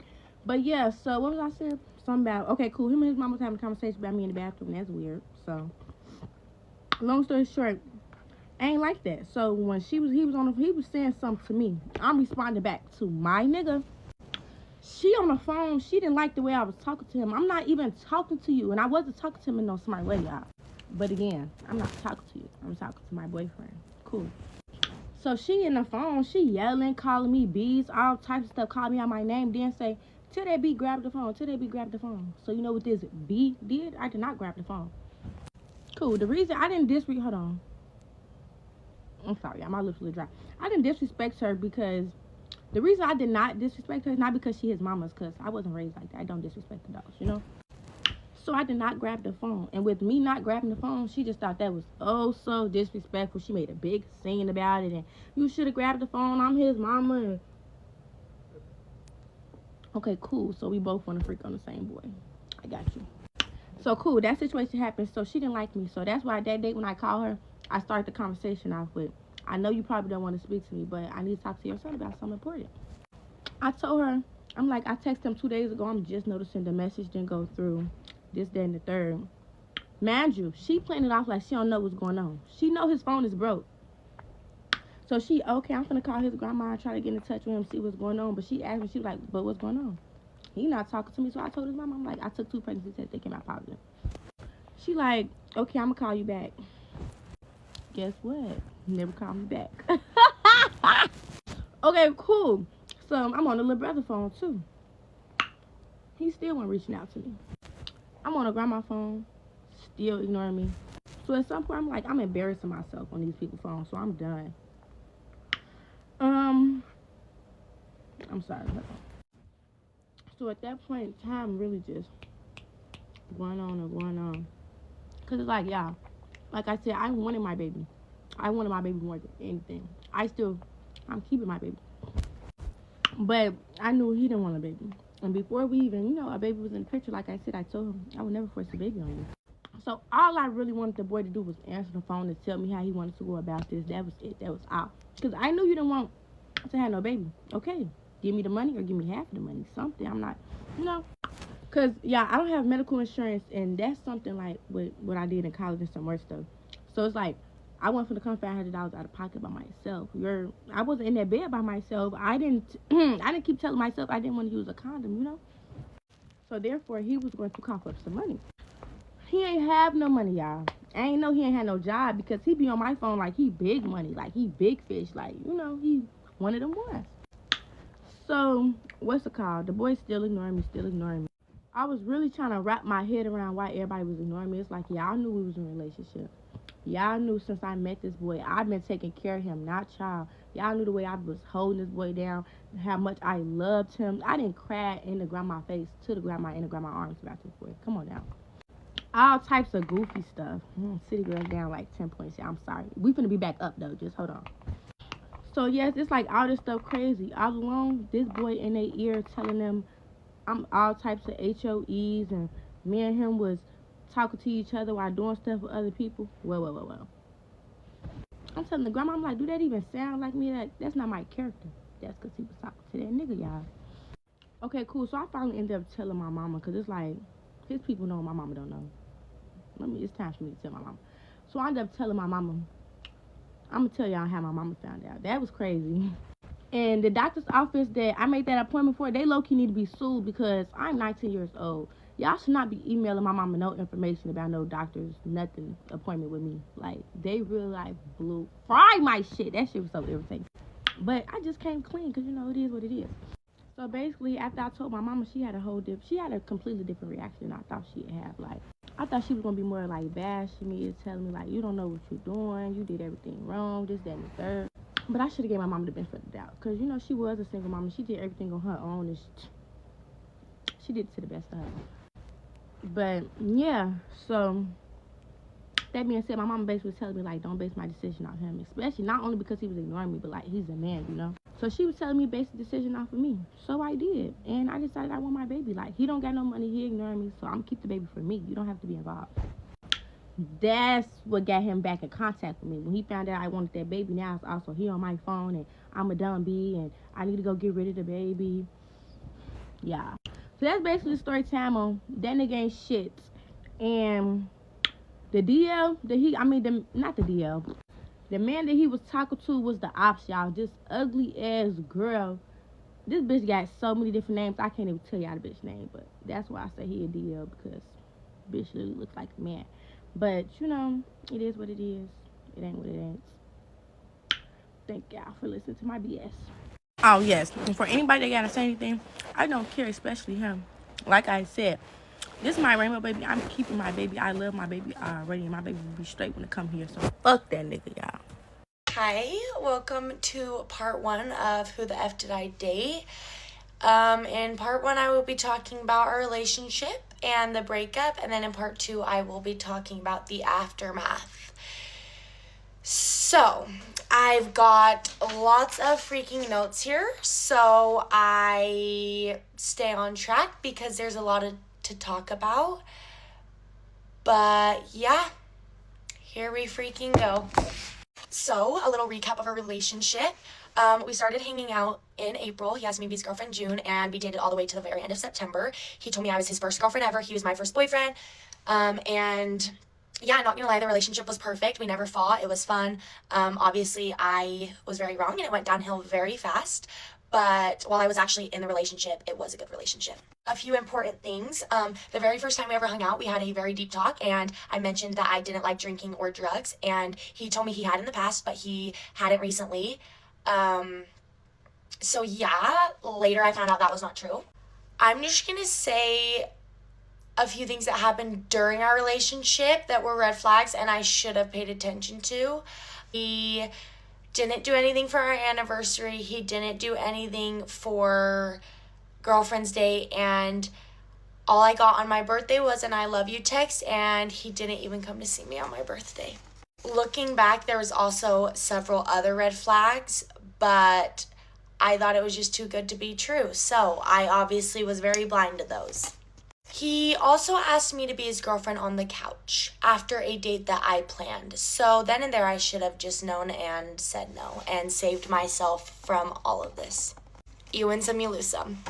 But yeah, so what was I saying? Something about, okay, cool. Him and his mama was having a conversation about me in the bathroom. That's weird. So, long story short, I ain't like that. So when he was saying something to me, I'm responding back to my nigga. She on the phone, she didn't like the way I was talking to him. I'm not even talking to you, and I wasn't talking to him in no smart way, y'all. But again, I'm not talking to you. I'm talking to my boyfriend. Cool. So she in the phone, she yelling, calling me bees, all types of stuff, calling me out my name, then say, till that B grab the phone, So you know what this B did? I did not grab the phone. Cool. The reason I didn't hold on. I'm sorry, my lips were dry. I didn't disrespect her because the reason I did not disrespect her is not because she his mama's, because I wasn't raised like that. I don't disrespect the dogs, you know? So I did not grab the phone. And with me not grabbing the phone, she just thought that was oh so disrespectful. She made a big scene about it. And you should have grabbed the phone. I'm his mama. And okay, cool. So we both want to freak on the same boy. I got you. So cool. That situation happened. So she didn't like me. So that's why that day when I called her, I started the conversation off with, I know you probably don't want to speak to me, but I need to talk to your son about something important. I told her, I'm like, I texted him 2 days ago. I'm just noticing the message didn't go through. This, that, and the third. Mind you, she playing it off like she don't know what's going on. She know his phone is broke. So she, okay, I'm gonna call his grandma and try to get in touch with him, see what's going on. But she asked me, she was like, but what's going on? He not talking to me. So I told his mom, I'm like, I took 2 pregnancy tests, they came out positive. She like, okay, I'm gonna call you back. Guess what? Never called me back. Okay, cool. So I'm on the little brother phone too. He still wasn't reaching out to me. I'm on a grandma phone, still ignoring me. So at some point, I'm like, I'm embarrassing myself on these people's phones, so I'm done. I'm sorry. So at that point in time, really just going on and going on. Because it's like, yeah, like I said, I wanted my baby. I wanted my baby more than anything. I'm keeping my baby. But I knew he didn't want a baby. And before we even, a baby was in the picture, like I said, I told him I would never force a baby on you. So all I really wanted the boy to do was answer the phone and tell me how he wanted to go about this. That was it. That was all. Because I knew you didn't want to have no baby. Okay, give me the money or give me half of the money. Something. I'm not, Because, yeah, I don't have medical insurance. And that's something like what I did in college and some more stuff. So it's like, I went to come $500 out of pocket by myself. I wasn't in that bed by myself. I didn't keep telling myself I didn't want to use a condom, So therefore, he was going to cough up some money. He ain't have no money, y'all. I ain't know he ain't had no job because he be on my phone like he big money, like he big fish, like, he one of them ones. So, what's it called? The boy still ignoring me. I was really trying to wrap my head around why everybody was ignoring me. It's like, y'all knew we was in a relationship. Y'all knew since I met this boy, I've been taking care of him, not y'all. Y'all knew the way I was holding this boy down, how much I loved him. I didn't cry in the grandma's face to the grandma in the grandma's arms about this boy. Come on now. All types of goofy stuff. City girls down like 10 points. Yeah, I'm sorry. We finna be back up though. Just hold on. So yes, it's like all this stuff crazy. All along, this boy in their ear telling them I'm all types of HOEs and me and him was talking to each other while doing stuff with other people. Well. I'm telling the grandma, I'm like, do that even sound like me? That's not my character. That's because he was talking to that nigga, y'all. Okay, cool. So I finally ended up telling my mama because it's like, his people know my mama don't know. It's time for me to tell my mama. So I ended up telling my mama. I'm going to tell y'all how my mama found out. That was crazy. And the doctor's office that I made that appointment for, they low-key need to be sued because I'm 19 years old. Y'all should not be emailing my mama no information about no doctor's nothing appointment with me. Like, they real life fried my shit. That shit was so irritating. But I just came clean because, it is what it is. So basically, after I told my mama, she had a completely different reaction than I thought she'd have. Like, I thought she was going to be more like bashing me and telling me, like, you don't know what you're doing. You did everything wrong, this, that, and the third. But I should have gave my mama the benefit of the doubt. Because, she was a single mama. She did everything on her own. And she did it to the best of her. But, yeah. So, that being said, my mama basically was telling me, like, don't base my decision off him. Especially not only because he was ignoring me, but, like, he's a man, So, she was telling me base the decision off of me. So, I did. And I decided I want my baby. Like, he don't got no money. He ignoring me. So, I'm going to keep the baby for me. You don't have to be involved. That's what got him back in contact with me. When he found out I wanted that baby, now it's also he on my phone and I'm a dumb bee and I need to go get rid of the baby. Yeah. So that's basically the story time on that nigga ain't shit. And the DL not the DL. The man that he was talking to was the ops, y'all. This ugly ass girl. This bitch got so many different names. I can't even tell y'all the bitch name, but that's why I say he a DL because bitch literally looks like a man. But, it is what it is. It ain't what it ain't. Thank y'all for listening to my BS. Oh, yes. And for anybody that gotta say anything, I don't care, especially him. Like I said, this is my rainbow baby. I'm keeping my baby. I love my baby already. And my baby will be straight when it come here. So, fuck that nigga, y'all. Hi, welcome to part 1 of Who the F Did I Date? In part 1, I will be talking about our relationship and the breakup, and then in part 2, I will be talking about the aftermath. So, I've got lots of freaking notes here, so I stay on track because there's a lot to talk about. But yeah, here we freaking go. So, a little recap of our relationship. We started hanging out in April. He asked me to be his girlfriend in June, and we dated all the way to the very end of September. He told me I was his first girlfriend ever. He was my first boyfriend. And yeah, not gonna lie, the relationship was perfect. We never fought. It was fun. Obviously, I was very wrong, and it went downhill very fast. But while I was actually in the relationship, it was a good relationship. A few important things. The very first time we ever hung out, we had a very deep talk, and I mentioned that I didn't like drinking or drugs, and he told me he had in the past, but he hadn't recently. So yeah, later I found out that was not true. I'm just gonna say a few things that happened during our relationship that were red flags and I should have paid attention to. He didn't do anything for our anniversary. He didn't do anything for girlfriend's day, and all I got on my birthday was an I love you text, and he didn't even come to see me on my birthday. Looking back, there was also several other red flags, but I thought it was just too good to be true. So I obviously was very blind to those. He also asked me to be his girlfriend on the couch after a date that I planned. So then and there I should have just known and said no and saved myself from all of this. You win some, you lose some.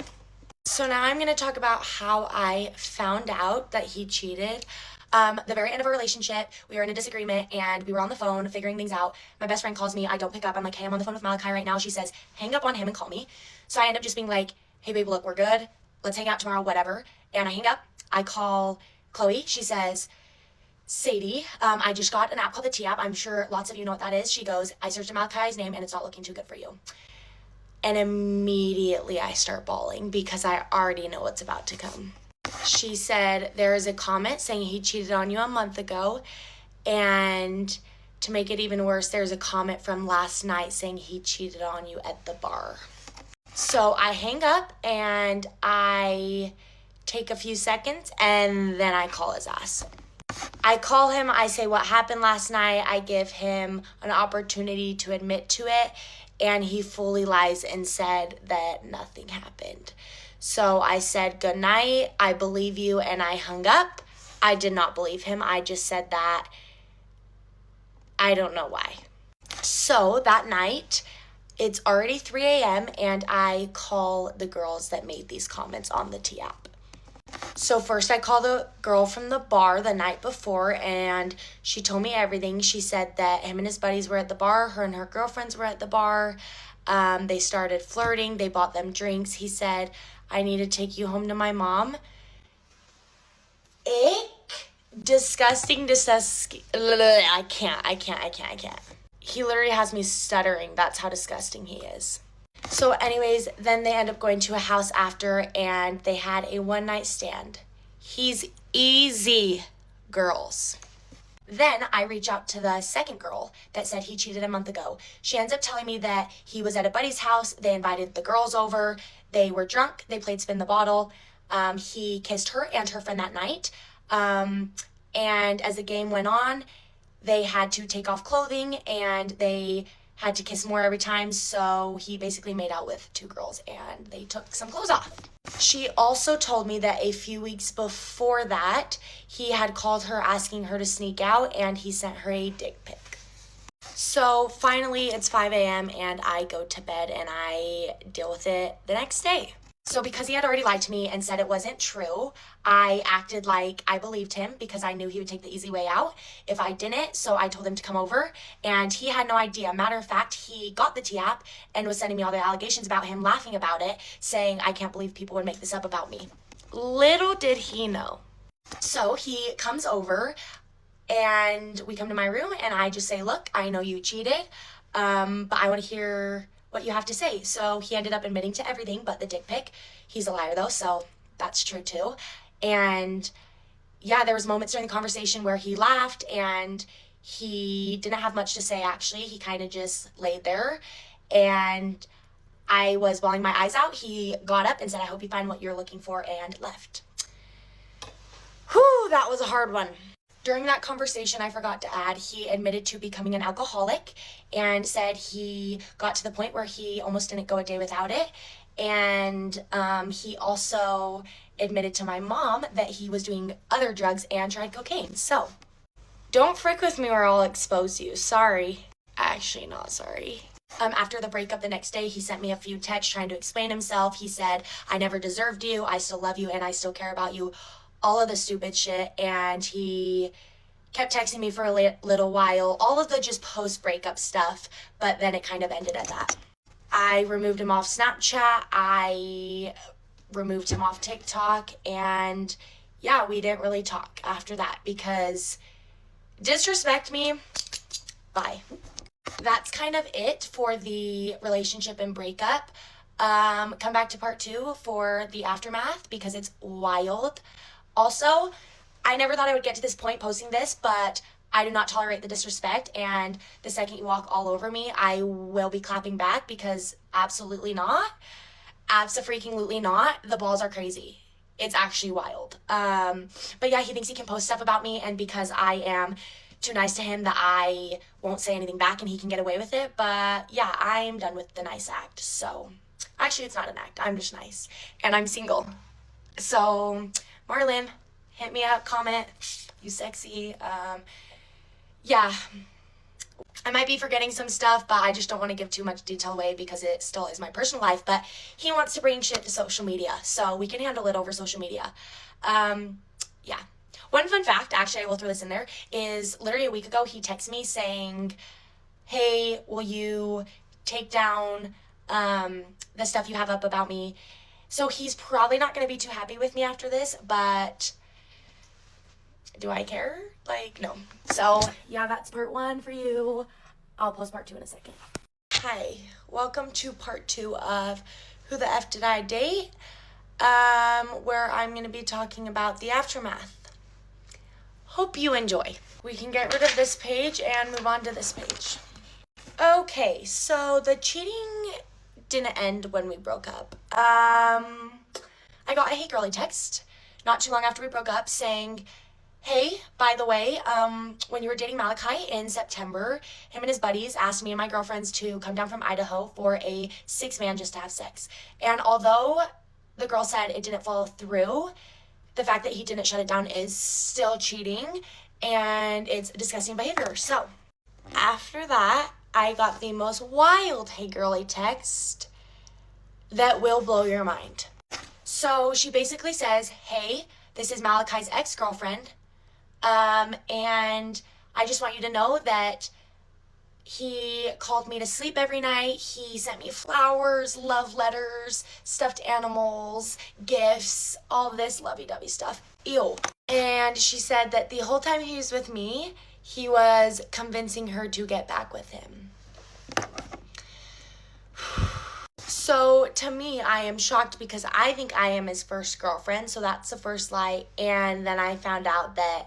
So now I'm going to talk about how I found out that he cheated. The very end of our relationship, we were in a disagreement and we were on the phone figuring things out. My best friend calls me. I don't pick up. I'm like, hey, I'm on the phone with Malachi right now. She says, hang up on him and call me. So I end up just being like, hey, babe, look, we're good. Let's hang out tomorrow, whatever. And I hang up. I call Chloe. She says, Sadie, I just got an app called the T app. I'm sure lots of you know what that is. She goes, I searched Malachi's name and it's not looking too good for you. And immediately I start bawling because I already know what's about to come. She said, there is a comment saying he cheated on you a month ago. And to make it even worse, there's a comment from last night saying he cheated on you at the bar. So I hang up and I take a few seconds and then I call his ass. I call him, I say what happened last night. I give him an opportunity to admit to it. And he fully lies and said that nothing happened. So I said, good night, I believe you, and I hung up. I did not believe him. I just said that. I don't know why. So that night, it's already 3 a.m. and I call the girls that made these comments on the T app. So first I called the girl from the bar the night before and she told me everything. She said that him and his buddies were at the bar. Her and her girlfriends were at the bar. They started flirting. They bought them drinks. He said, I need to take you home to my mom. Ick. Disgusting. I can't. He literally has me stuttering. That's how disgusting he is. So anyways, then they end up going to a house after and they had a one-night stand. He's easy, girls. Then I reach out to the second girl that said he cheated a month ago. She ends up telling me that he was at a buddy's house. They invited the girls over. They were drunk. They played spin the bottle. He kissed her and her friend that night. And as the game went on, they had to take off clothing and they had to kiss more every time, so he basically made out with two girls and they took some clothes off. She also told me that a few weeks before that, he had called her asking her to sneak out and he sent her a dick pic. So finally it's 5 a.m. and I go to bed and I deal with it the next day. So because he had already lied to me and said it wasn't true, I acted like I believed him because I knew he would take the easy way out if I didn't. So I told him to come over and he had no idea. Matter of fact, he got the T app and was sending me all the allegations about him, laughing about it, saying, I can't believe people would make this up about me. Little did he know. So he comes over and we come to my room and I just say, look, I know you cheated, but I want to hear what you have to say. So he ended up admitting to everything but the dick pic. He's a liar though, so that's true too. And yeah, there was moments during the conversation where he laughed and he didn't have much to say actually. He kind of just laid there and I was bawling my eyes out. He got up and said, I hope you find what you're looking for, and left. Whew, that was a hard one. During that conversation, I forgot to add, he admitted to becoming an alcoholic and said he got to the point where he almost didn't go a day without it. And he also admitted to my mom that he was doing other drugs and tried cocaine. So don't frick with me or I'll expose you. Sorry. Actually, not sorry. After the breakup the next day, he sent me a few texts trying to explain himself. He said, I never deserved you. I still love you and I still care about you. All of the stupid shit, and he kept texting me for a little while, all of the just post-breakup stuff, but then it kind of ended at that. I removed him off Snapchat, I removed him off TikTok, and yeah, we didn't really talk after that because disrespect me, bye. That's kind of it for the relationship and breakup. Come back to part 2 for the aftermath because it's wild. Also, I never thought I would get to this point posting this, but I do not tolerate the disrespect, and the second you walk all over me, I will be clapping back, because absolutely not. Abso-freaking-lutely not. The balls are crazy. It's actually wild. But yeah, he thinks he can post stuff about me, and because I am too nice to him that I won't say anything back and he can get away with it. But yeah, I'm done with the nice act. So actually, it's not an act. I'm just nice, and I'm single. So Marlon, hit me up, comment, you sexy. Yeah, I might be forgetting some stuff, but I just don't want to give too much detail away because it still is my personal life. But he wants to bring shit to social media, so we can handle it over social media. Yeah. One fun fact, actually, I will throw this in there, is literally a week ago, he texted me saying, hey, will you take down the stuff you have up about me? So he's probably not going to be too happy with me after this, but do I care? Like, no. So yeah, that's part 1 for you. I'll post part 2 in a second. Hi, welcome to part 2 of Who the F Did I Date? Where I'm going to be talking about the aftermath. Hope you enjoy. We can get rid of this page and move on to this page. Okay, so the cheating didn't end when we broke up. I got a hey girly text not too long after we broke up saying, hey, by the way, when you were dating Malachi in September, him and his buddies asked me and my girlfriends to come down from Idaho for a 6-man just to have sex. And although the girl said it didn't follow through, the fact that he didn't shut it down is still cheating, and it's disgusting behavior. So after that, I got the most wild hey girly text that will blow your mind. So she basically says, hey, this is Malachi's ex-girlfriend, and I just want you to know that he called me to sleep every night. He sent me flowers, love letters, stuffed animals, gifts, all this lovey-dovey stuff. Ew. And she said that the whole time he was with me, he was convincing her to get back with him. So to me, I am shocked because I think I am his first girlfriend. So that's the first lie. And then I found out that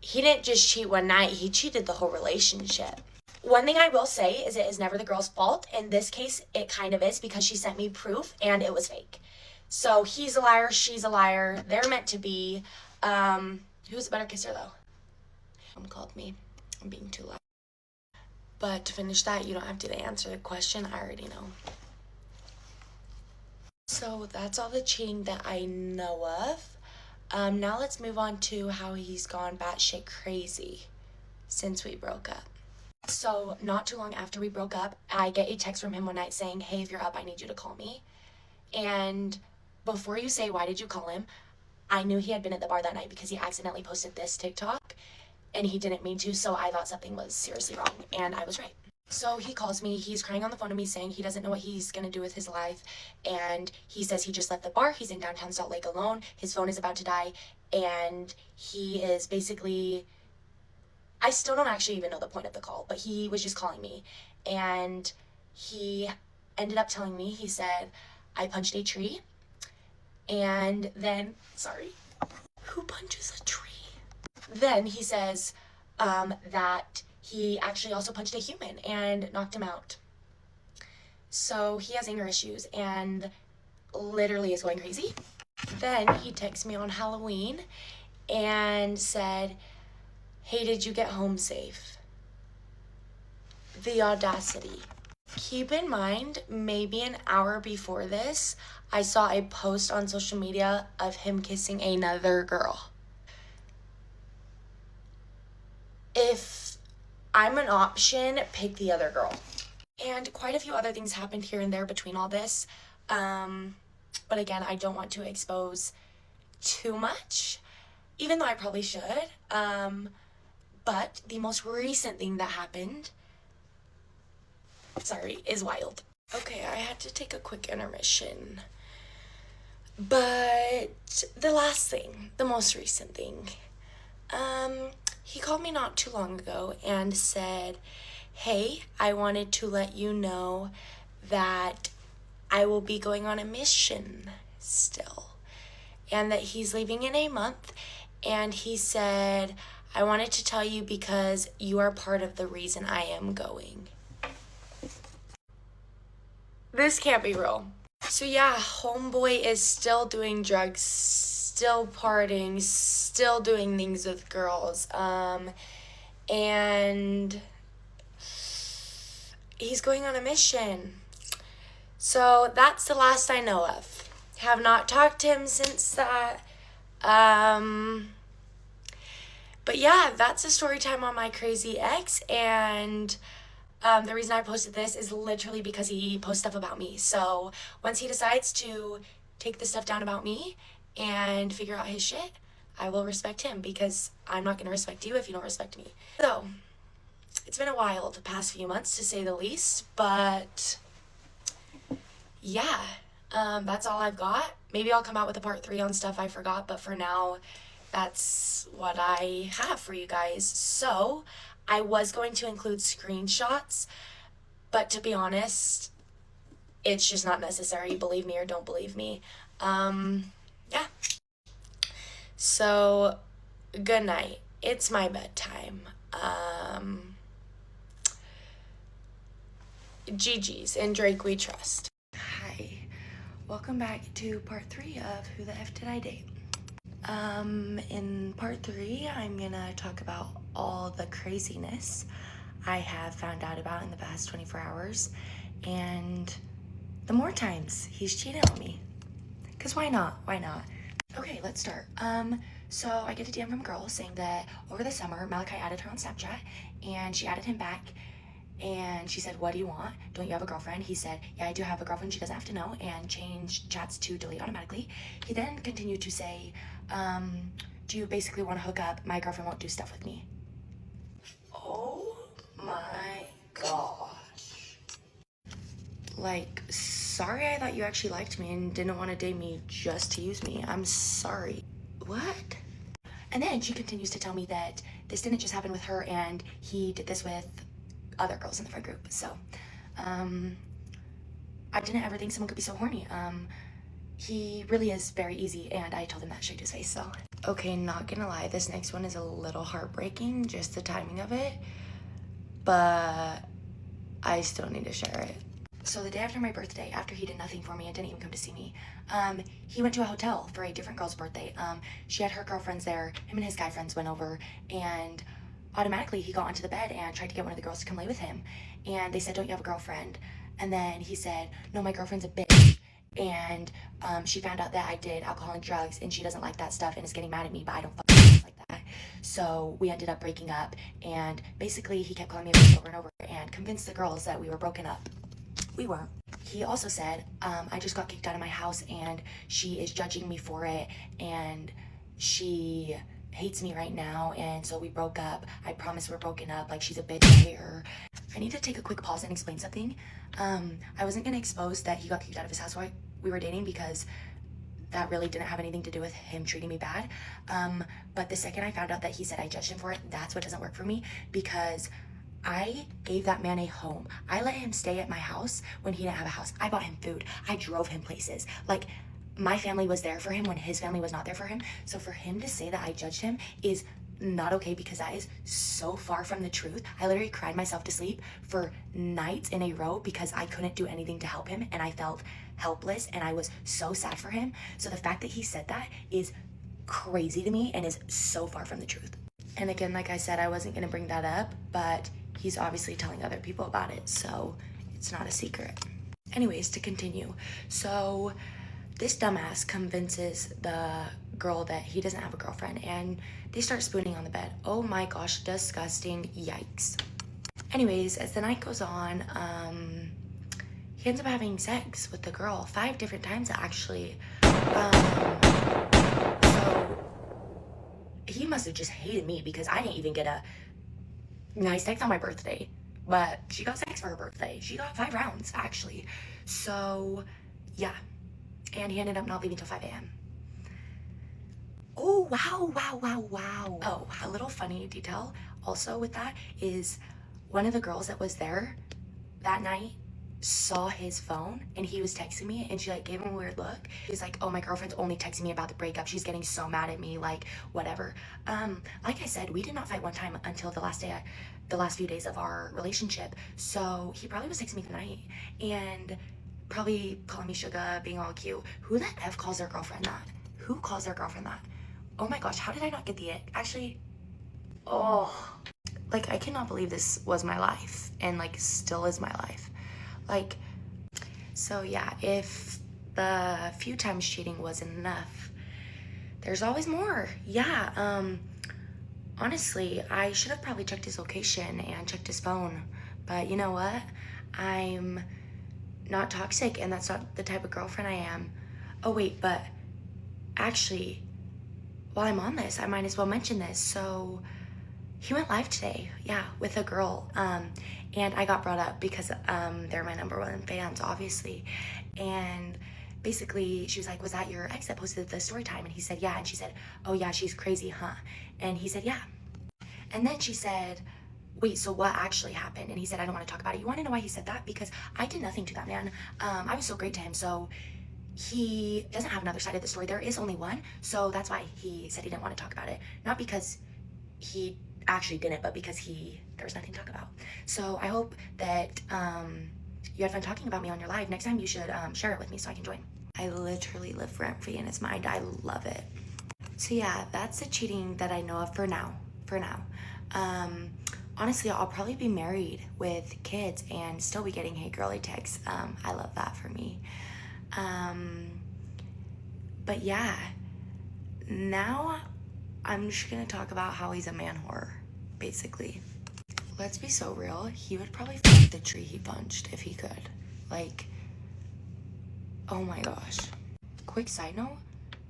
he didn't just cheat one night. He cheated the whole relationship. One thing I will say is it is never the girl's fault. In this case, it kind of is because she sent me proof and it was fake. So he's a liar, she's a liar. They're meant to be. Who's a better kisser though? Mom called me. I'm being too loud. But to finish that, you don't have to answer the question. I already know. So that's all the cheating that I know of. Now let's move on to how he's gone batshit crazy since we broke up. So not too long after we broke up, I get a text from him one night saying, hey, if you're up, I need you to call me. And before you say, why did you call him? I knew he had been at the bar that night because he accidentally posted this TikTok and he didn't mean to. So I thought something was seriously wrong, and I was right. So he calls me, he's crying on the phone to me saying he doesn't know what he's going to do with his life. And he says he just left the bar. He's in downtown Salt Lake alone. His phone is about to die. And he is basically, I still don't actually even know the point of the call, but he was just calling me. And he ended up telling me, he said, I punched a tree. And then, sorry, who punches a tree? Then he says that he actually also punched a human and knocked him out. So he has anger issues and literally is going crazy. Then he texted me on Halloween and said, hey, did you get home safe? The audacity. Keep in mind, maybe an hour before this, I saw a post on social media of him kissing another girl. If I'm an option, pick the other girl. And quite a few other things happened here and there between all this. But again, I don't want to expose too much, even though I probably should. But the most recent thing that happened, is wild. Okay, I had to take a quick intermission. But the last thing, the most recent thing, he called me not too long ago and said, hey, I wanted to let you know that I will be going on a mission still. and that he's leaving in a month. And he said, I wanted to tell you because you are part of the reason I am going. This can't be real. So yeah, homeboy is still doing drugs, still partying, still doing things with girls. And he's going on a mission. So that's the last I know of. Have not talked to him since that. But yeah, that's a story time on my crazy ex. And the reason I posted this is literally because he posts stuff about me. So once he decides to take the stuff down about me and figure out his shit, I will respect him, because I'm not going to respect you if you don't respect me. So it's been a wild past few months, to say the least. But yeah, that's all I've got. Maybe I'll come out with a part 3 on stuff I forgot, but for now, that's what I have for you guys. So I was going to include screenshots, but to be honest, it's just not necessary. Believe me or don't believe me. Yeah. So good night. It's my bedtime. GG's and Drake we trust. Hi. Welcome back to part 3 of Who the F Did I Date? In part 3, I'm gonna talk about all the craziness I have found out about in the past 24 hours and the more times he's cheated on me. Cause why not? Why not? Okay, let's start. So I get a DM from a girl saying that over the summer, Malachi added her on Snapchat and she added him back. And she said, what do you want? Don't you have a girlfriend? He said, yeah, I do have a girlfriend. She doesn't have to know, and changed chats to delete automatically. He then continued to say, do you basically want to hook up? My girlfriend won't do stuff with me. Oh my gosh. Like, sorry, I thought you actually liked me and didn't want to date me just to use me. I'm sorry. What? And then she continues to tell me that this didn't just happen with her, and he did this with other girls in the friend group. So I didn't ever think someone could be so horny. He really is very easy, and I told him that straight to his face. So okay, not gonna lie, this next one is a little heartbreaking, just the timing of it, but I still need to share it. So the day after my birthday, after he did nothing for me and didn't even come to see me, he went to a hotel for a different girl's birthday. She had her girlfriends there, him and his guy friends went over, and automatically he got onto the bed and tried to get one of the girls to come lay with him. And they said, don't you have a girlfriend? And then he said, no, my girlfriend's a bitch. And she found out that I did alcohol and drugs, and she doesn't like that stuff and is getting mad at me, but I don't fucking stuff like that. So we ended up breaking up, and basically he kept calling me a bitch over and over and convinced the girls that we were broken up. We weren't. He also said, I just got kicked out of my house and she is judging me for it, and she hates me right now, and so we broke up. I promise we're broken up. Like, she's a bitch. I hate her. I need to take a quick pause and explain something. I wasn't gonna expose that he got kicked out of his house while we were dating, because that really didn't have anything to do with him treating me bad. But the second I found out that he said I judged him for it, that's what doesn't work for me, because I gave that man a home. I let him stay at my house when he didn't have a house. I bought him food. I drove him places. Like, my family was there for him when his family was not there for him. So for him to say that I judged him is not okay, because that is so far from the truth. I literally cried myself to sleep for nights in a row because I couldn't do anything to help him, and I felt helpless, and I was so sad for him. So the fact that he said that is crazy to me and is so far from the truth. And again, like I said, I wasn't gonna bring that up, but he's obviously telling other people about it, so it's not a secret. Anyways, to continue. So this dumbass convinces the girl that he doesn't have a girlfriend, and they start spooning on the bed. Oh my gosh, disgusting, yikes. Anyways, as the night goes on, he ends up having sex with the girl 5 different times actually. So he must have just hated me, because I didn't even get a nice sex on my birthday, but she got sex for her birthday. She got 5 rounds actually. So yeah. And he ended up not leaving till 5 a.m. Oh, wow. Oh, a little funny detail also with that is one of the girls that was there that night saw his phone and he was texting me, and she like gave him a weird look. He's like, oh, my girlfriend's only texting me about the breakup, she's getting so mad at me, like whatever. Like I said, we did not fight one time until the last few days of our relationship. So he probably was texting me tonight and probably calling me sugar, being all cute. Who the F calls their girlfriend that? Who calls their girlfriend that? Oh my gosh, how did I not get the ick? Actually, oh, like I cannot believe this was my life and like still is my life. Like, so yeah, if the few times cheating wasn't enough, there's always more. Yeah, honestly, I should have probably checked his location and checked his phone, but you know what? I'm not toxic, and that's not the type of girlfriend I am. Oh wait, but actually, while I'm on this, I might as well mention this. So he went live today, yeah, with a girl, and I got brought up because they're my #1 fans, obviously. And basically she was like, was that your ex that posted the story time? And he said, yeah. And she said, oh yeah, she's crazy, huh? And he said, yeah. And then she said, wait, so what actually happened? And he said, I don't want to talk about it. You want to know why he said that? Because I did nothing to that man. I was so great to him. So he doesn't have another side of the story. There is only one. So that's why he said he didn't want to talk about it. Not because he actually didn't, but because there was nothing to talk about. So I hope that you had fun talking about me on your live. Next time you should share it with me so I can join. I literally live rent-free in his mind. I love it. So yeah, that's the cheating that I know of for now. Honestly, I'll probably be married with kids and still be getting hey girly texts. I love that for me. But yeah, now I'm just gonna talk about how he's a man whore, basically. Let's be so real, he would probably fuck the tree he punched if he could. Like, oh my gosh. Quick side note,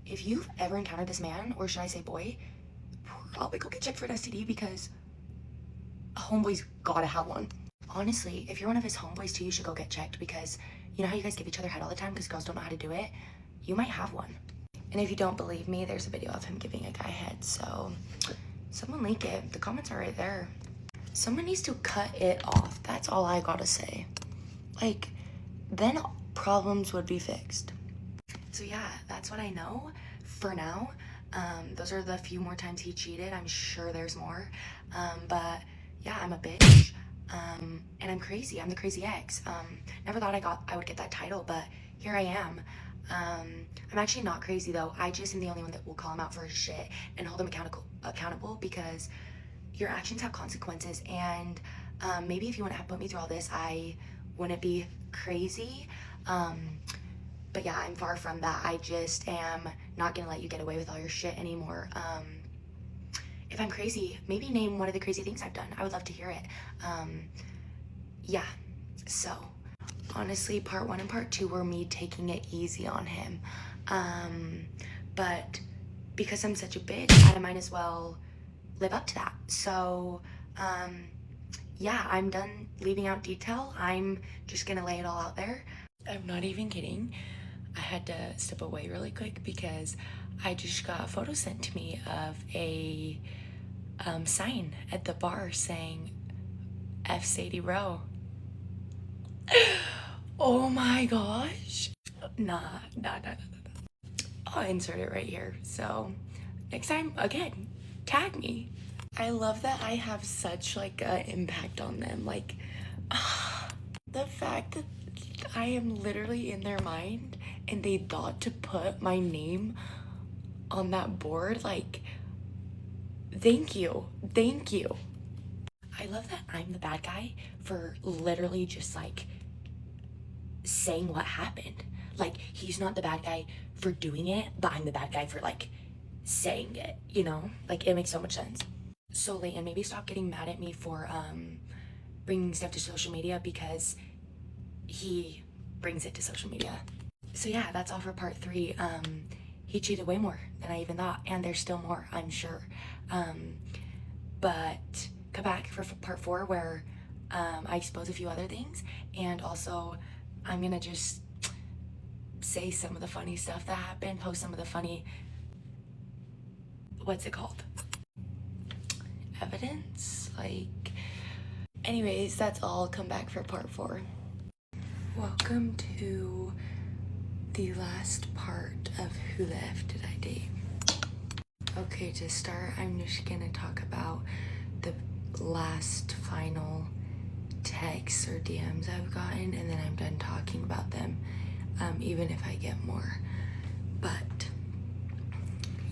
if you've ever encountered this man, or should I say boy, probably go get checked for an STD, because a homeboy's gotta have one. Honestly, if you're one of his homeboys too, you should go get checked, because you know how you guys give each other head all the time because girls don't know how to do it? You might have one. And if you don't believe me, there's a video of him giving a guy head, so someone link it. The comments are right there. Someone needs to cut it off. That's all I gotta say. Like, then problems would be fixed. So yeah, that's what I know for now. Those are the few more times he cheated. I'm sure there's more. But yeah, I'm a bitch. And I'm crazy. I'm the crazy ex. Never thought I would get that title, but here I am. I'm actually not crazy though. I just am the only one that will call him out for his shit and hold him accountable, because your actions have consequences. And maybe if you wouldn't have put me through all this, I wouldn't be crazy. But yeah, I'm far from that. I just am not gonna let you get away with all your shit anymore. If I'm crazy, maybe name one of the crazy things I've done. I would love to hear it. Yeah, so honestly, part 1 and part 2 were me taking it easy on him. But because I'm such a bitch, I might as well live up to that. So yeah, I'm done leaving out detail. I'm just gonna lay it all out there. I'm not even kidding. I had to step away really quick because I just got a photo sent to me of a sign at the bar saying F Sadie Rowe. Oh my gosh. Nah. I'll insert it right here. So next time, again, tag me. I love that I have such like an impact on them. Like the fact that I am literally in their mind and they thought to put my name on that board, like, thank you. I love that I'm the bad guy for literally just like saying what happened. Like, he's not the bad guy for doing it, but I'm the bad guy for like saying it, you know? Like, it makes so much sense. So Leighton, maybe stop getting mad at me for bringing stuff to social media, because he brings it to social media. So yeah, that's all for part 3. He cheated way more than I even thought, and there's still more, I'm sure. But come back for part 4 where I expose a few other things, and also I'm gonna just say some of the funny stuff that happened, post some of the funny, what's it called? Evidence? Like, anyways, that's all. Come back for part 4. Welcome to the last part of Who the F Did I Date? Okay, to start, I'm just gonna talk about the last final texts or DMs I've gotten, and then I'm done talking about them, even if I get more. But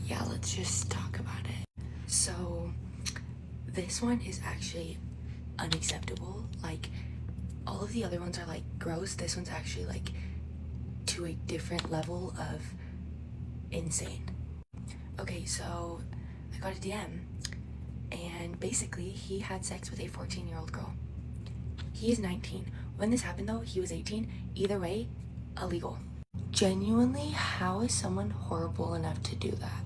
yeah, let's just talk about it. So this one is actually unacceptable. Like, all of the other ones are like gross. This one's actually like to a different level of insane. Okay, so I got a DM, and basically he had sex with a 14-year-old girl. He is 19. When this happened though, he was 18. Either way, illegal. Genuinely, how is someone horrible enough to do that?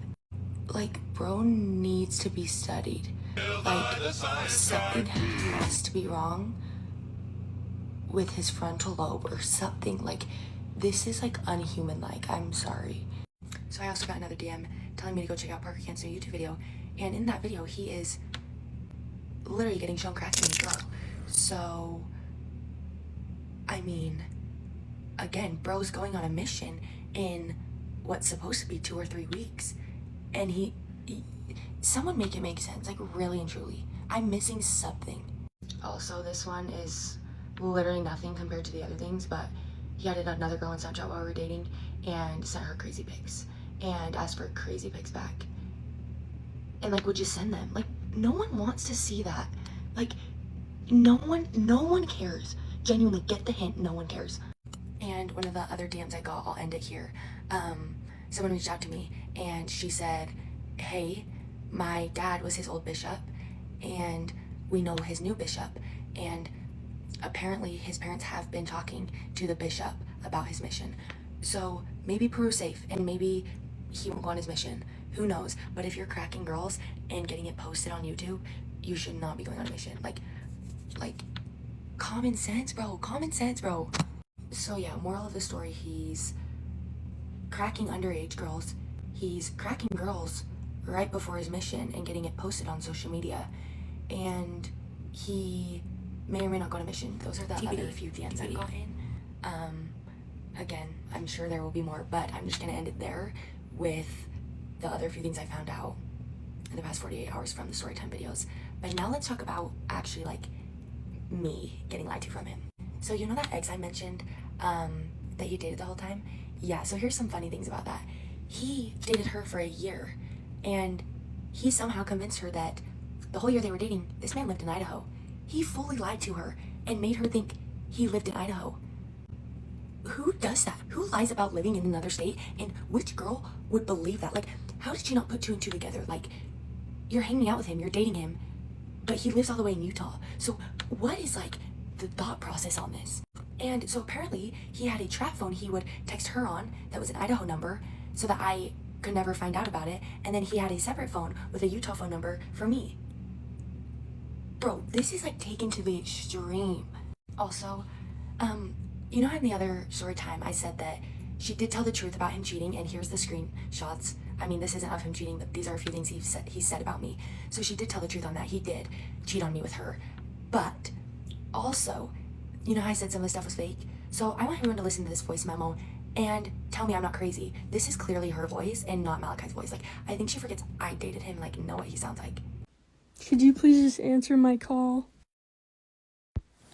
Like, bro needs to be studied. Like, something has to be wrong with his frontal lobe or something. Like, this is like unhuman-like. I'm sorry. So I also got another DM telling me to go check out Parker Can's new YouTube video, and in that video he is literally getting shown cracking a girl. So I mean, again, bro's going on a mission in what's supposed to be 2 or 3 weeks, and he someone make it make sense, like, really and truly. I'm missing something. Also, this one is literally nothing compared to the other things, but he had another girl on Snapchat while we were dating and sent her crazy pics and asked for crazy pics back, and like would just send them. Like, no one wants to see that. Like, no one cares. Genuinely, get the hint, no one cares. And one of the other DMs I got, I'll end it here, someone reached out to me and she said, hey, my dad was his old bishop and we know his new bishop, and apparently his parents have been talking to the bishop about his mission. So maybe Peru's safe and maybe he won't go on his mission. Who knows? But if you're cracking girls and getting it posted on YouTube, you should not be going on a mission. Like common sense, bro. Common sense, bro. So yeah, moral of the story, he's cracking underage girls. He's cracking girls right before his mission and getting it posted on social media. And he may or may not go on a mission. Those are the other few DMs I've gotten. Again, I'm sure there will be more, but I'm just gonna end it there with the other few things I found out in the past 48 hours from the Storytime videos. But now let's talk about actually, like, me getting lied to from him. So you know that ex I mentioned that he dated the whole time? Yeah, so here's some funny things about that. He dated her for a year, and he somehow convinced her that the whole year they were dating, this man lived in Idaho. He fully lied to her and made her think he lived in Idaho. Who does that? Who lies about living in another state? And which girl would believe that? Like, how did you not put 2 and 2 together? Like, you're hanging out with him, you're dating him, but he lives all the way in Utah. So what is, like, the thought process on this? And so apparently he had a trap phone he would text her on that was an Idaho number so that I could never find out about it. And then he had a separate phone with a Utah phone number for me. Bro, this is like taken to the extreme. Also, you know how in the other story time I said that she did tell the truth about him cheating, and here's the screenshots. I mean, this isn't of him cheating, but these are a few things he said about me. So she did tell the truth on that. He did cheat on me with her. But also, you know how I said some of the stuff was fake? So I want everyone to listen to this voice memo and tell me I'm not crazy. This is clearly her voice and not Malachi's voice. Like, I think she forgets I dated him, like, know what he sounds like. Could you please just answer my call?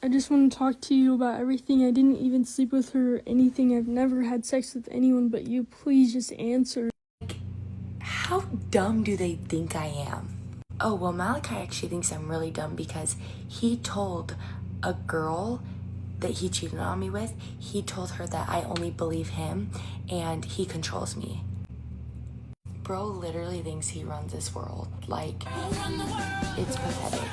I just want to talk to you about everything. I didn't even sleep with her or anything. I've never had sex with anyone but you. Please just answer. How dumb do they think I am? Oh, well, Malachi actually thinks I'm really dumb because he told a girl that he cheated on me with, he told her that I only believe him and he controls me. Bro literally thinks he runs this world. Like, it's pathetic.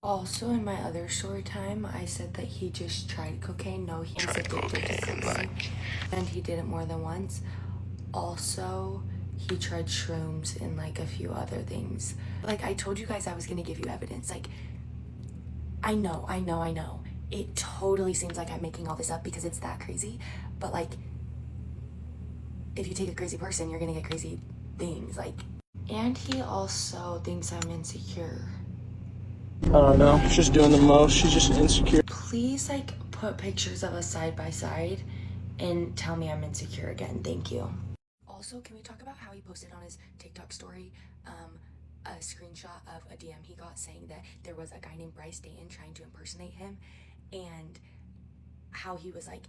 Also, in my other story time, I said that he just tried cocaine. No, he's addicted to sibling, and he did it more than once. Also, he tried shrooms and like a few other things. Like, I told you guys I was gonna give you evidence. Like, I know. It totally seems like I'm making all this up because it's that crazy. But like, if you take a crazy person, you're gonna get crazy things. Like, and he also thinks I'm insecure. I don't know. She's just doing the most. She's just insecure. Please, like, put pictures of us side by side and tell me I'm insecure again. Thank you. Also, can we talk about how he posted on his TikTok story a screenshot of a DM he got saying that there was a guy named Bryce Dayton trying to impersonate him, and how he was like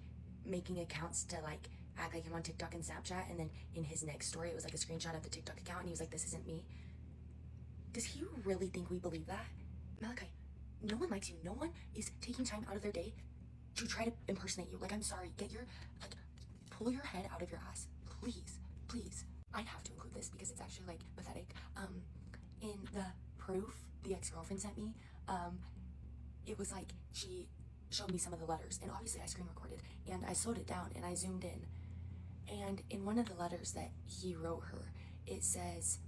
making accounts to like act like him on TikTok and Snapchat, and then in his next story it was like a screenshot of the TikTok account and he was like, this isn't me. Does he really think we believe that? Malachi, no one likes you. No one is taking time out of their day to try to impersonate you. Like, I'm sorry, get your, like, pull your head out of your ass. Please, please. I have to include this because it's actually like pathetic. In the proof the ex-girlfriend sent me, it was like she showed me some of the letters, and obviously I screen recorded and I slowed it down and I zoomed in, and in one of the letters that he wrote her, it says,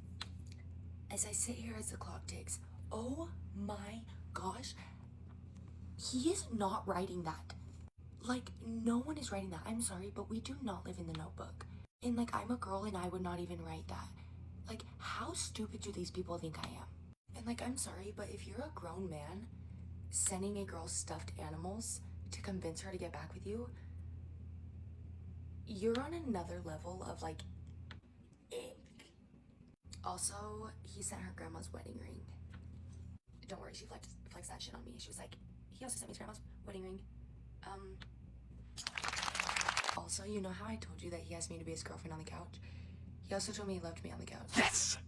as I sit here as the clock ticks, oh my gosh, he is not writing that. Like, no one is writing that. I'm sorry, but we do not live in the Notebook. And like, I'm a girl and I would not even write that. Like, how stupid do these people think I am? And like, I'm sorry, but if you're a grown man sending a girl stuffed animals to convince her to get back with you, you're on another level of like ick. Also, he sent her grandma's wedding ring. Don't worry, she flexed that shit on me. She was like, he also sent me his grandma's wedding ring. Also, you know how I told you that he asked me to be his girlfriend on the couch? He also told me he loved me on the couch. Yes!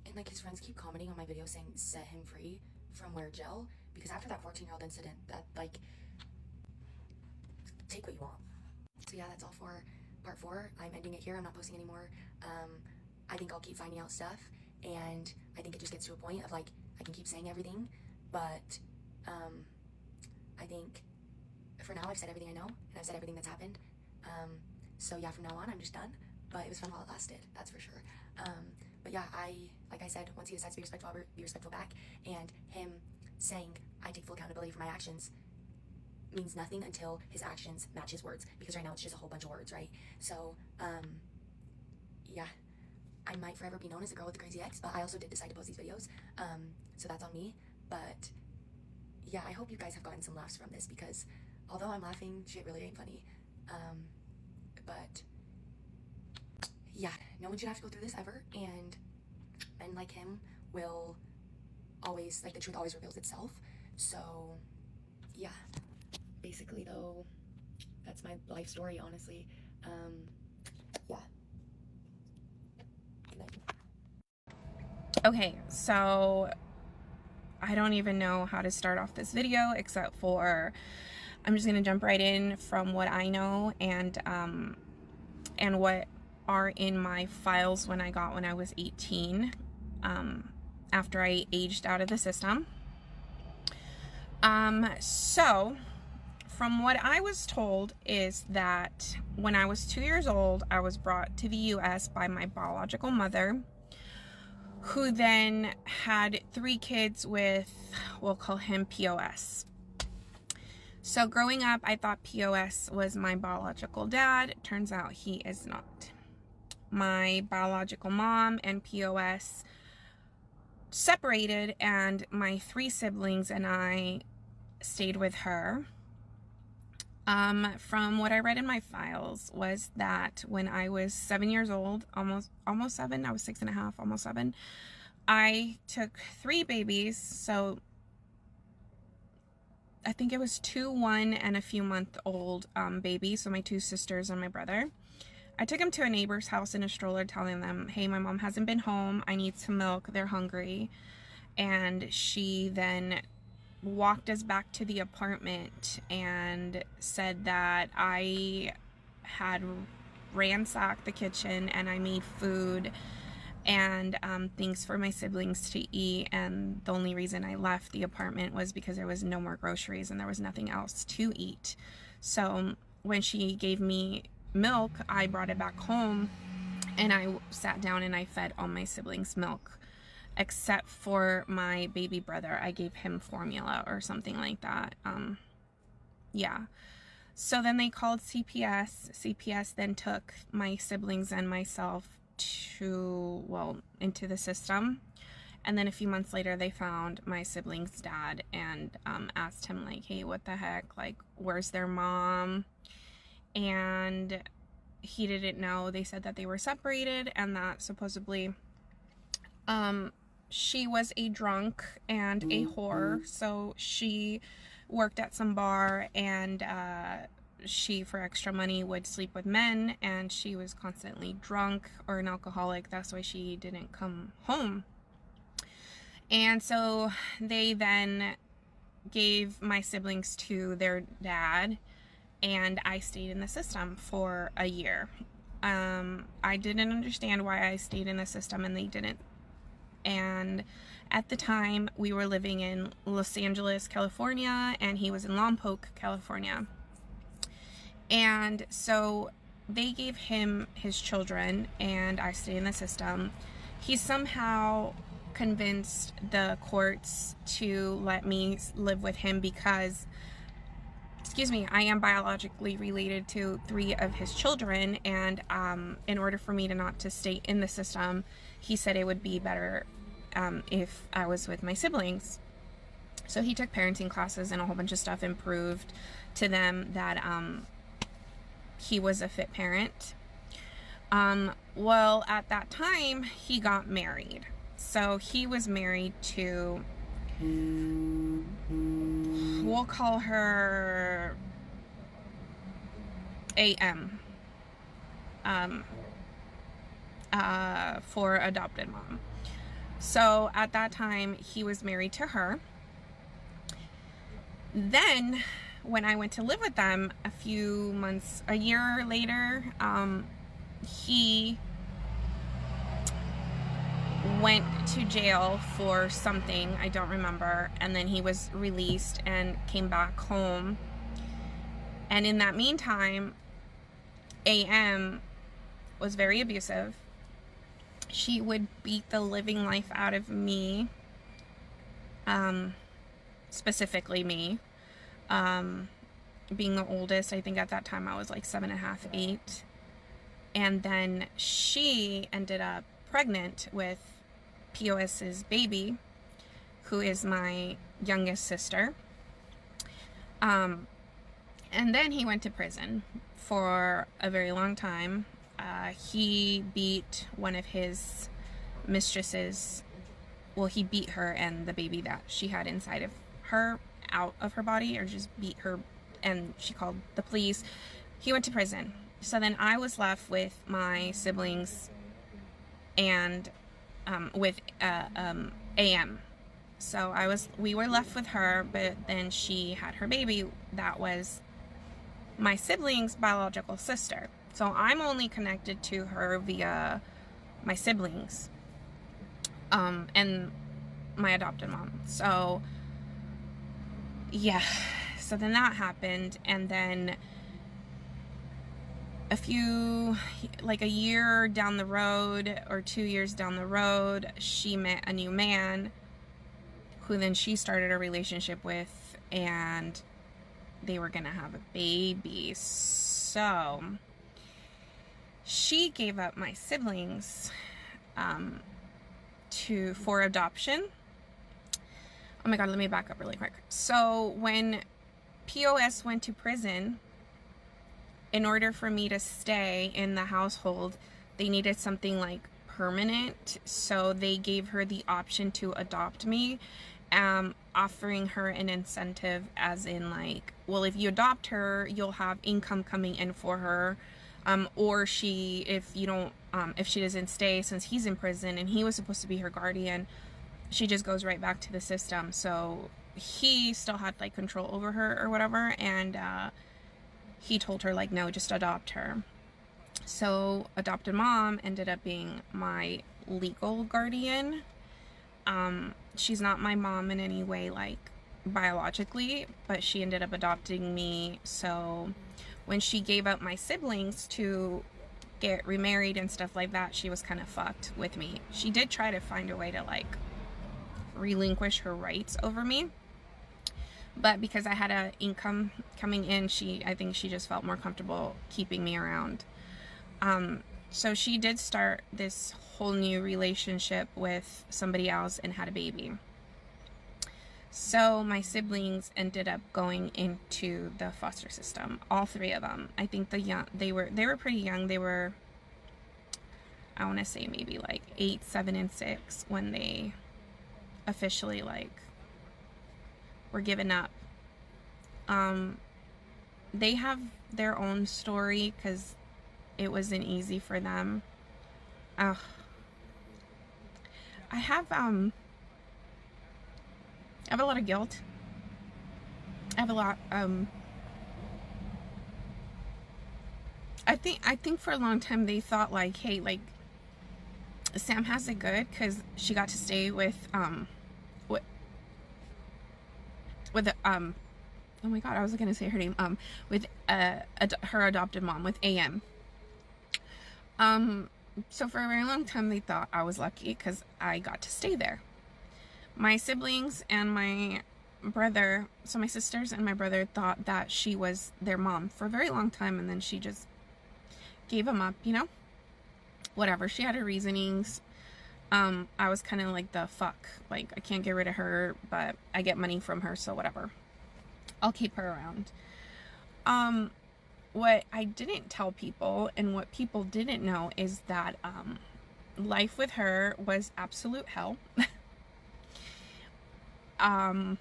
And like, his friends keep commenting on my video saying set him free from wear gel, because after that 14-year-old incident, that like, take what you want. So yeah, that's all for part 4. I'm ending it here. I'm not posting anymore. I think I'll keep finding out stuff, and I think it just gets to a point of like, I can keep saying everything, but I think for now I've said everything I know, and I've said everything that's happened. So yeah, from now on I'm just done, but it was fun while it lasted, that's for sure. But yeah, like I said, once he decides to be respectful, I'll be respectful back, and him saying I take full accountability for my actions means nothing until his actions match his words, because right now it's just a whole bunch of words, right? So yeah, I might forever be known as the girl with the crazy ex, but I also did decide to post these videos, so that's on me. But yeah, I hope you guys have gotten some laughs from this, because although I'm laughing, shit really ain't funny. But yeah, no one should have to go through this ever, and men like him will always, like, the truth always reveals itself. So yeah, basically though, that's my life story, honestly. Yeah. Good night. Okay, so I don't even know how to start off this video except for I'm just gonna jump right in from what I know and what are in my files when I was 18, after I aged out of the system. So from what I was told is that when I was 2 years old, I was brought to the US by my biological mother, who then had 3 kids with, we'll call him POS. So growing up, I thought POS was my biological dad. It turns out he is not. My biological mom and POS separated, and my 3 siblings and I stayed with her. From what I read in my files was that when I was 7 years old, almost 7, I was 6.5, almost 7, I took 3 babies. So I think it was 2, 1, and a few month old babies. So my 2 sisters and my brother. I took them to a neighbor's house in a stroller, telling them, hey, my mom hasn't been home. I need some milk. They're hungry. And she then walked us back to the apartment and said that I had ransacked the kitchen and I made food and things for my siblings to eat, and the only reason I left the apartment was because there was no more groceries and there was nothing else to eat. So when she gave me milk, I brought it back home and I sat down and I fed all my siblings milk, except for my baby brother. I gave him formula or something like that. Yeah. So then they called CPS. CPS then took my siblings and myself into the system. And then a few months later, they found my sibling's dad and asked him, like, hey, what the heck? Like, where's their mom? And he didn't know. They said that they were separated and that supposedly she was a drunk and a whore. So she worked at some bar and she, for extra money, would sleep with men, and she was constantly drunk or an alcoholic. That's why she didn't come home. And so they then gave my siblings to their dad, and I stayed in the system for a year. I didn't understand why I stayed in the system and they didn't. And at the time, we were living in Los Angeles, California, and he was in Lompoc, California. And so they gave him his children, and I stayed in the system. He somehow convinced the courts to let me live with him because, I am biologically related to 3 of his children, and in order for me not to stay in the system, he said it would be better if I was with my siblings. So he took parenting classes and a whole bunch of stuff and proved to them that he was a fit parent. Well, at that time, he got married. So he was married to, we'll call her AM, for adopted mom. So at that time, he was married to her. Then when I went to live with them a year later, he went to jail for something, I don't remember, and then he was released and came back home. And in that meantime, AM was very abusive. She would beat the living life out of me, specifically me. Being the oldest, I think at that time I was like 7.5, 8. And then she ended up pregnant with POS's baby, who is my youngest sister. And then he went to prison for a very long time. He beat one of his mistresses. Well, he beat her and the baby that she had inside of her out of her body, or just beat her, and she called the police. He went to prison. So then I was left with my siblings and with AM. So we were left with her, but then she had her baby that was my sibling's biological sister. So I'm only connected to her via my siblings and my adopted mom. So yeah, so then that happened, and then a year down the road or 2 years down the road, she met a new man who then she started a relationship with, and they were gonna have a baby. So she gave up my siblings for adoption. Oh my god, let me back up really quick. So when POS went to prison, in order for me to stay in the household, they needed something like permanent. So they gave her the option to adopt me, offering her an incentive as in like, well, if you adopt her, you'll have income coming in for her. Or if she doesn't stay, since he's in prison and he was supposed to be her guardian, she just goes right back to the system. So he still had like control over her or whatever, and he told her like, no, just adopt her. So adopted mom ended up being my legal guardian. She's not my mom in any way, like biologically, but she ended up adopting me. So when she gave up my siblings to get remarried and stuff like that, she was kind of fucked with me. She did try to find a way to like relinquish her rights over me, but because I had an income coming in, I think she just felt more comfortable keeping me around. So she did start this whole new relationship with somebody else and had a baby. So my siblings ended up going into the foster system, all three of them. I think they were pretty young. They were, I want to say maybe like 8, 7, and 6 when they officially like were given up. They have their own story because it wasn't easy for them. I have a lot of guilt. I have a lot I think for a long time they thought like, hey, like Sam has it good because she got to stay with oh my god, I was gonna say her name, with her adopted mom, with AM. So for a very long time they thought I was lucky because I got to stay there. My siblings and my brother, so my sisters and my brother, thought that she was their mom for a very long time, and then she just gave them up, you know? Whatever, she had her reasonings. I was kind of like, the fuck, like, I can't get rid of her, but I get money from her, so whatever. I'll keep her around. What I didn't tell people, and what people didn't know, is that life with her was absolute hell. I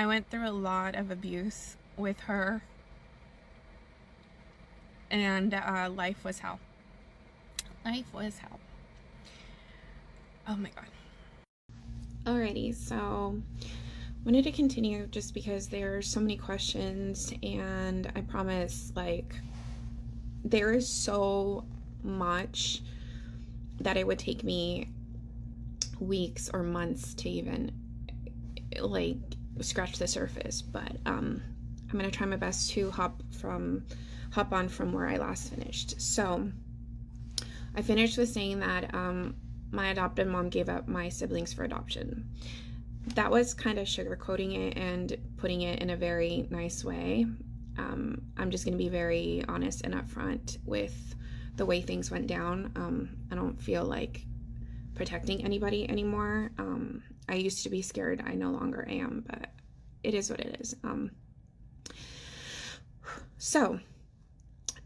went through a lot of abuse with her, and life was hell. Life was hell. Oh my god. Alrighty, so wanted to continue just because there are so many questions, and I promise, like, there is so much that it would take me weeks or months to even like scratch the surface, but I'm gonna try my best to hop on from where I last finished. So I finished with saying that my adopted mom gave up my siblings for adoption. That was kind of sugarcoating it and putting it in a very nice way. I'm just gonna be very honest and upfront with the way things went down. I don't feel like protecting anybody anymore. I used to be scared. I no longer am, but it is what it is. So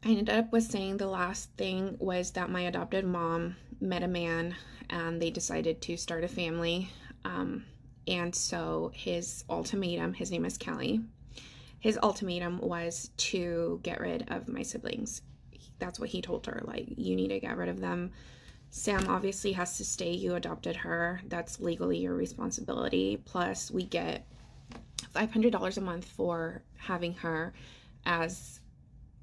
I ended up with saying the last thing was that my adopted mom met a man and they decided to start a family. And so his ultimatum, his name is Kelly, his ultimatum was to get rid of my siblings. That's what he told her, like, you need to get rid of them. Sam obviously has to stay. You adopted her. That's legally your responsibility. Plus, we get $500 a month for having her as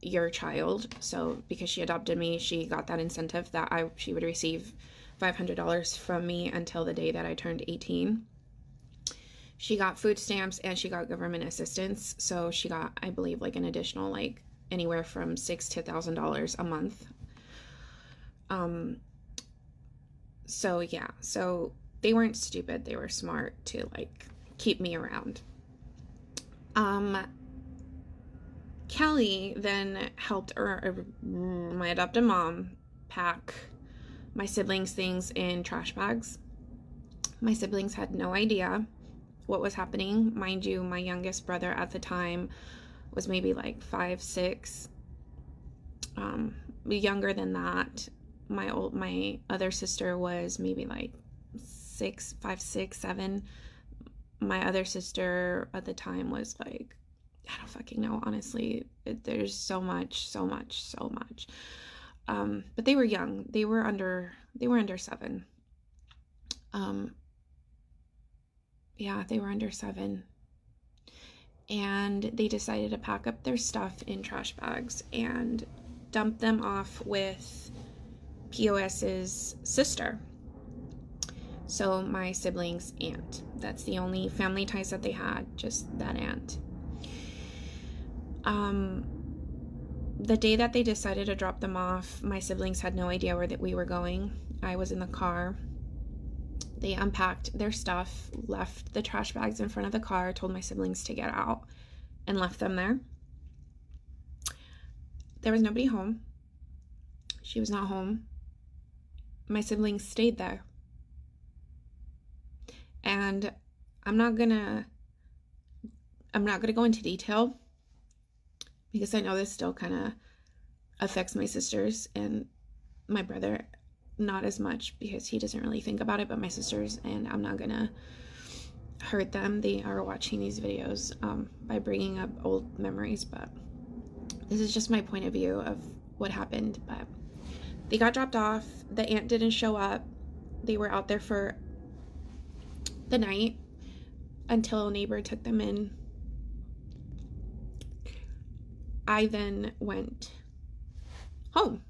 your child. So because she adopted me, she got that incentive that she would receive $500 from me until the day that I turned 18. She got food stamps and she got government assistance. So she got, I believe, like an additional, like anywhere from $6,000 to $1,000 a month. So yeah, so they weren't stupid. They were smart to like keep me around. Kelly then helped my adopted mom pack my siblings' things in trash bags. My siblings had no idea what was happening. Mind you, my youngest brother at the time was maybe like 5, 6. Younger than that. My other sister was maybe like 5, 6, 7. My other sister at the time was like, I don't fucking know, honestly. There's so much. But they were young. They were under 7. Yeah, they were under 7. And they decided to pack up their stuff in trash bags and dump them off with POS's sister. So my siblings' aunt. That's the only family ties that they had, just that aunt. The day that they decided to drop them off, my siblings had no idea where that we were going. I was in the car. They unpacked their stuff, left the trash bags in front of the car, told my siblings to get out, and left them there. There was nobody home. she was not home, my siblings stayed there. And I'm not gonna go into detail because I know this still kind of affects my sisters and my brother, not as much because he doesn't really think about it, but my sisters, and I'm not gonna hurt them. They are watching these videos by bringing up old memories, but this is just my point of view of what happened. But they got dropped off. The aunt didn't show up. They were out there for the night until a neighbor took them in. I then went home.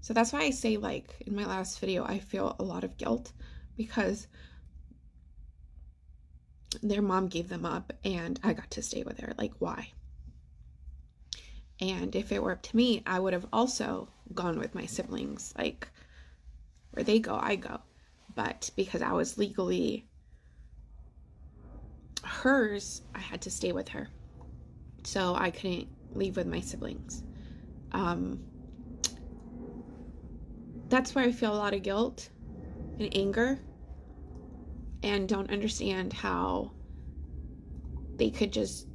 So that's why I say, like, in my last video, I feel a lot of guilt because their mom gave them up and I got to stay with her. Like, why? And if it were up to me, I would have also gone with my siblings. Like, where they go, I go. But because I was legally hers, I had to stay with her. So I couldn't leave with my siblings. That's where I feel a lot of guilt and anger and don't understand how they could just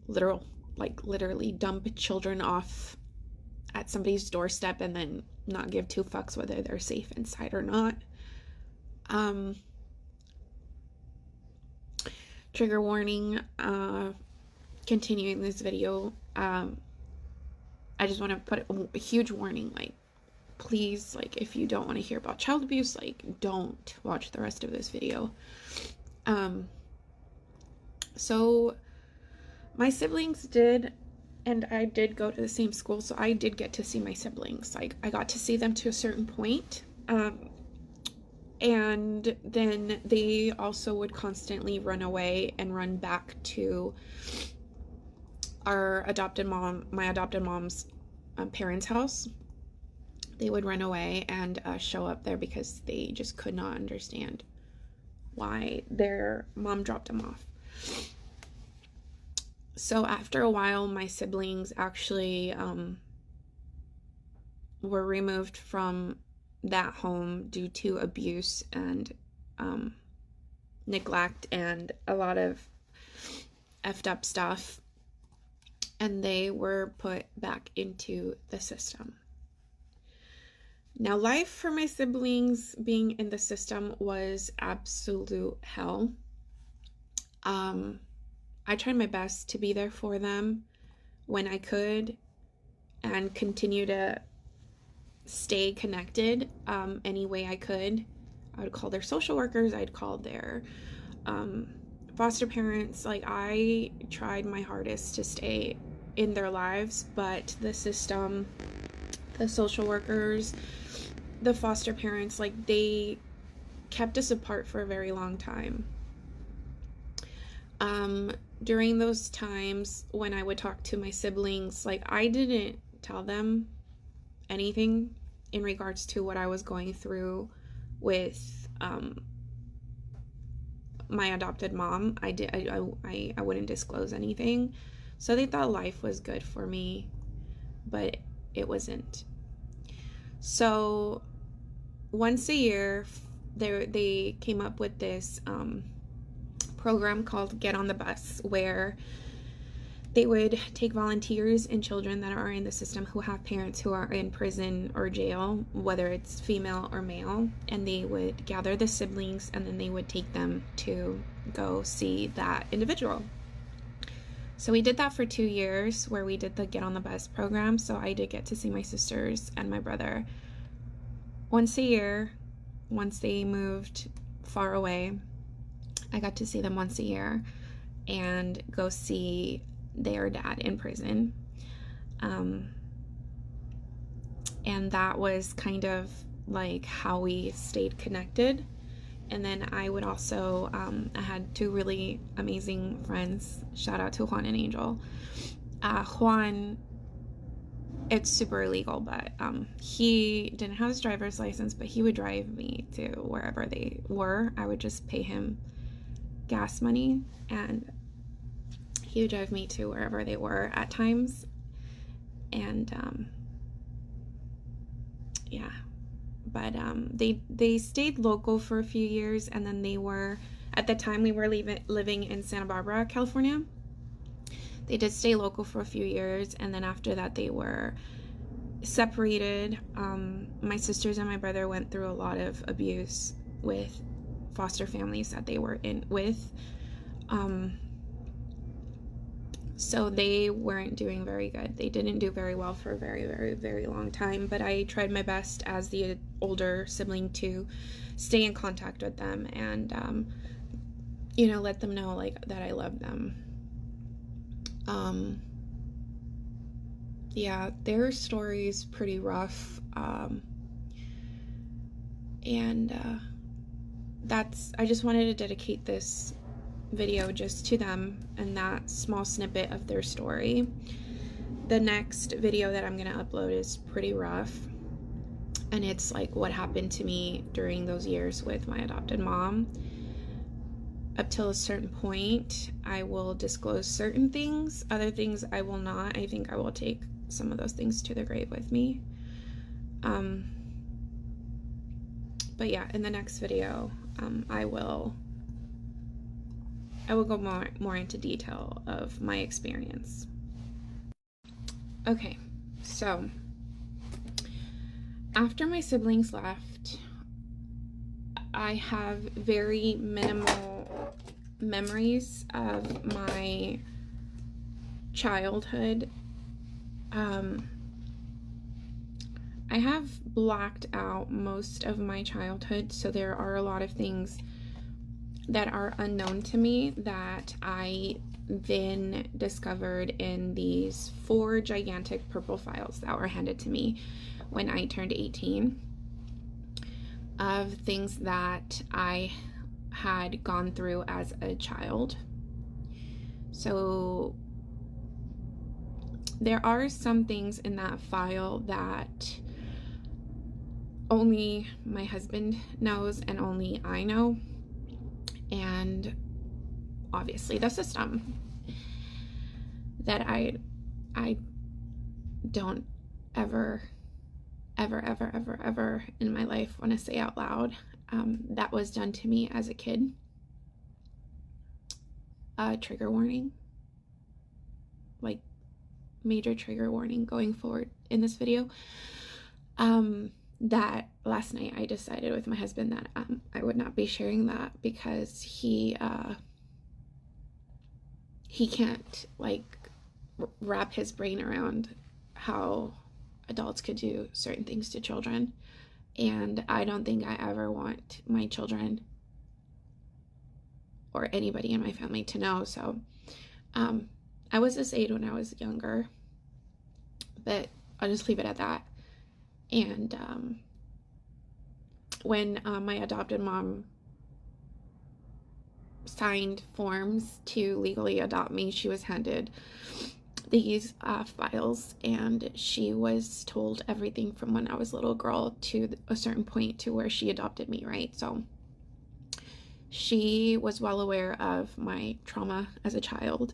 literally dump children off at somebody's doorstep and then not give two fucks whether they're safe inside or not. Trigger warning, continuing this video, I just want to put a huge warning, like, please, like, if you don't want to hear about child abuse, like, don't watch the rest of this video. So my siblings did, and I did go to the same school, so I did get to see my siblings. Like, I got to see them to a certain point, and then they also would constantly run away and run back to my adopted mom's parents' house. They would run away and show up there because they just could not understand why their mom dropped them off. So after a while, my siblings actually were removed from that home due to abuse and neglect and a lot of effed up stuff, and they were put back into the system. Now, life for my siblings being in the system was absolute hell. I tried my best to be there for them when I could and continue to stay connected any way I could. I would call their social workers, I'd call their foster parents. Like, I tried my hardest to stay in their lives, but the system, the social workers, the foster parents, like, they kept us apart for a very long time. During those times when I would talk to my siblings, like, I didn't tell them anything in regards to what I was going through with my adopted mom. I wouldn't disclose anything. So they thought life was good for me, but it wasn't. So once a year, they came up with this program called Get on the Bus, where they would take volunteers and children that are in the system who have parents who are in prison or jail, whether it's female or male, and they would gather the siblings and then they would take them to go see that individual. So we did that for 2 years, where we did the Get on the Bus program. So I did get to see my sisters and my brother once a year. Once they moved far away, I got to see them once a year and go see their dad in prison. And that was kind of like how we stayed connected. And then I would also, I had 2 really amazing friends. Shout out to Juan and Angel. Juan, it's super illegal, but he didn't have his driver's license, but he would drive me to wherever they were. I would just pay him gas money and he would drive me to wherever they were at times. and yeah, but they stayed local for a few years, and then they were, at the time we were living in Santa Barbara, California. They did stay local for a few years, and then after that they were separated. My sisters and my brother went through a lot of abuse with foster families that they were in with. So they weren't doing very good. They didn't do very well for a very, very, very long time, but I tried my best as the older sibling to stay in contact with them and, you know, let them know, like, that I love them. Yeah, their story's pretty rough, and I just wanted to dedicate this video just to them and that small snippet of their story. The next video that I'm gonna upload is pretty rough, and it's like what happened to me during those years with my adopted mom. Up till a certain point, I will disclose certain things. Other things I will not. I think I will take some of those things to the grave with me. But yeah, in the next video, I will go more into detail of my experience. Okay, so after my siblings left, I have very minimal memories of my childhood. I have blacked out most of my childhood, so there are a lot of things that are unknown to me that I then discovered in these 4 gigantic purple files that were handed to me when I turned 18, of things that I had gone through as a child. So there are some things in that file that only my husband knows and only I know, and obviously the system, that I don't ever in my life want to say out loud. That was done to me as a kid. Trigger warning, like major trigger warning going forward in this video. That last night I decided with my husband that I would not be sharing that because he can't like wrap his brain around how adults could do certain things to children, and I don't think I ever want my children or anybody in my family to know. So I was this age when I was younger, but I'll just leave it at that. And when my adopted mom signed forms to legally adopt me, she was handed these files, and she was told everything from when I was a little girl to a certain point to where she adopted me, right? So she was well aware of my trauma as a child.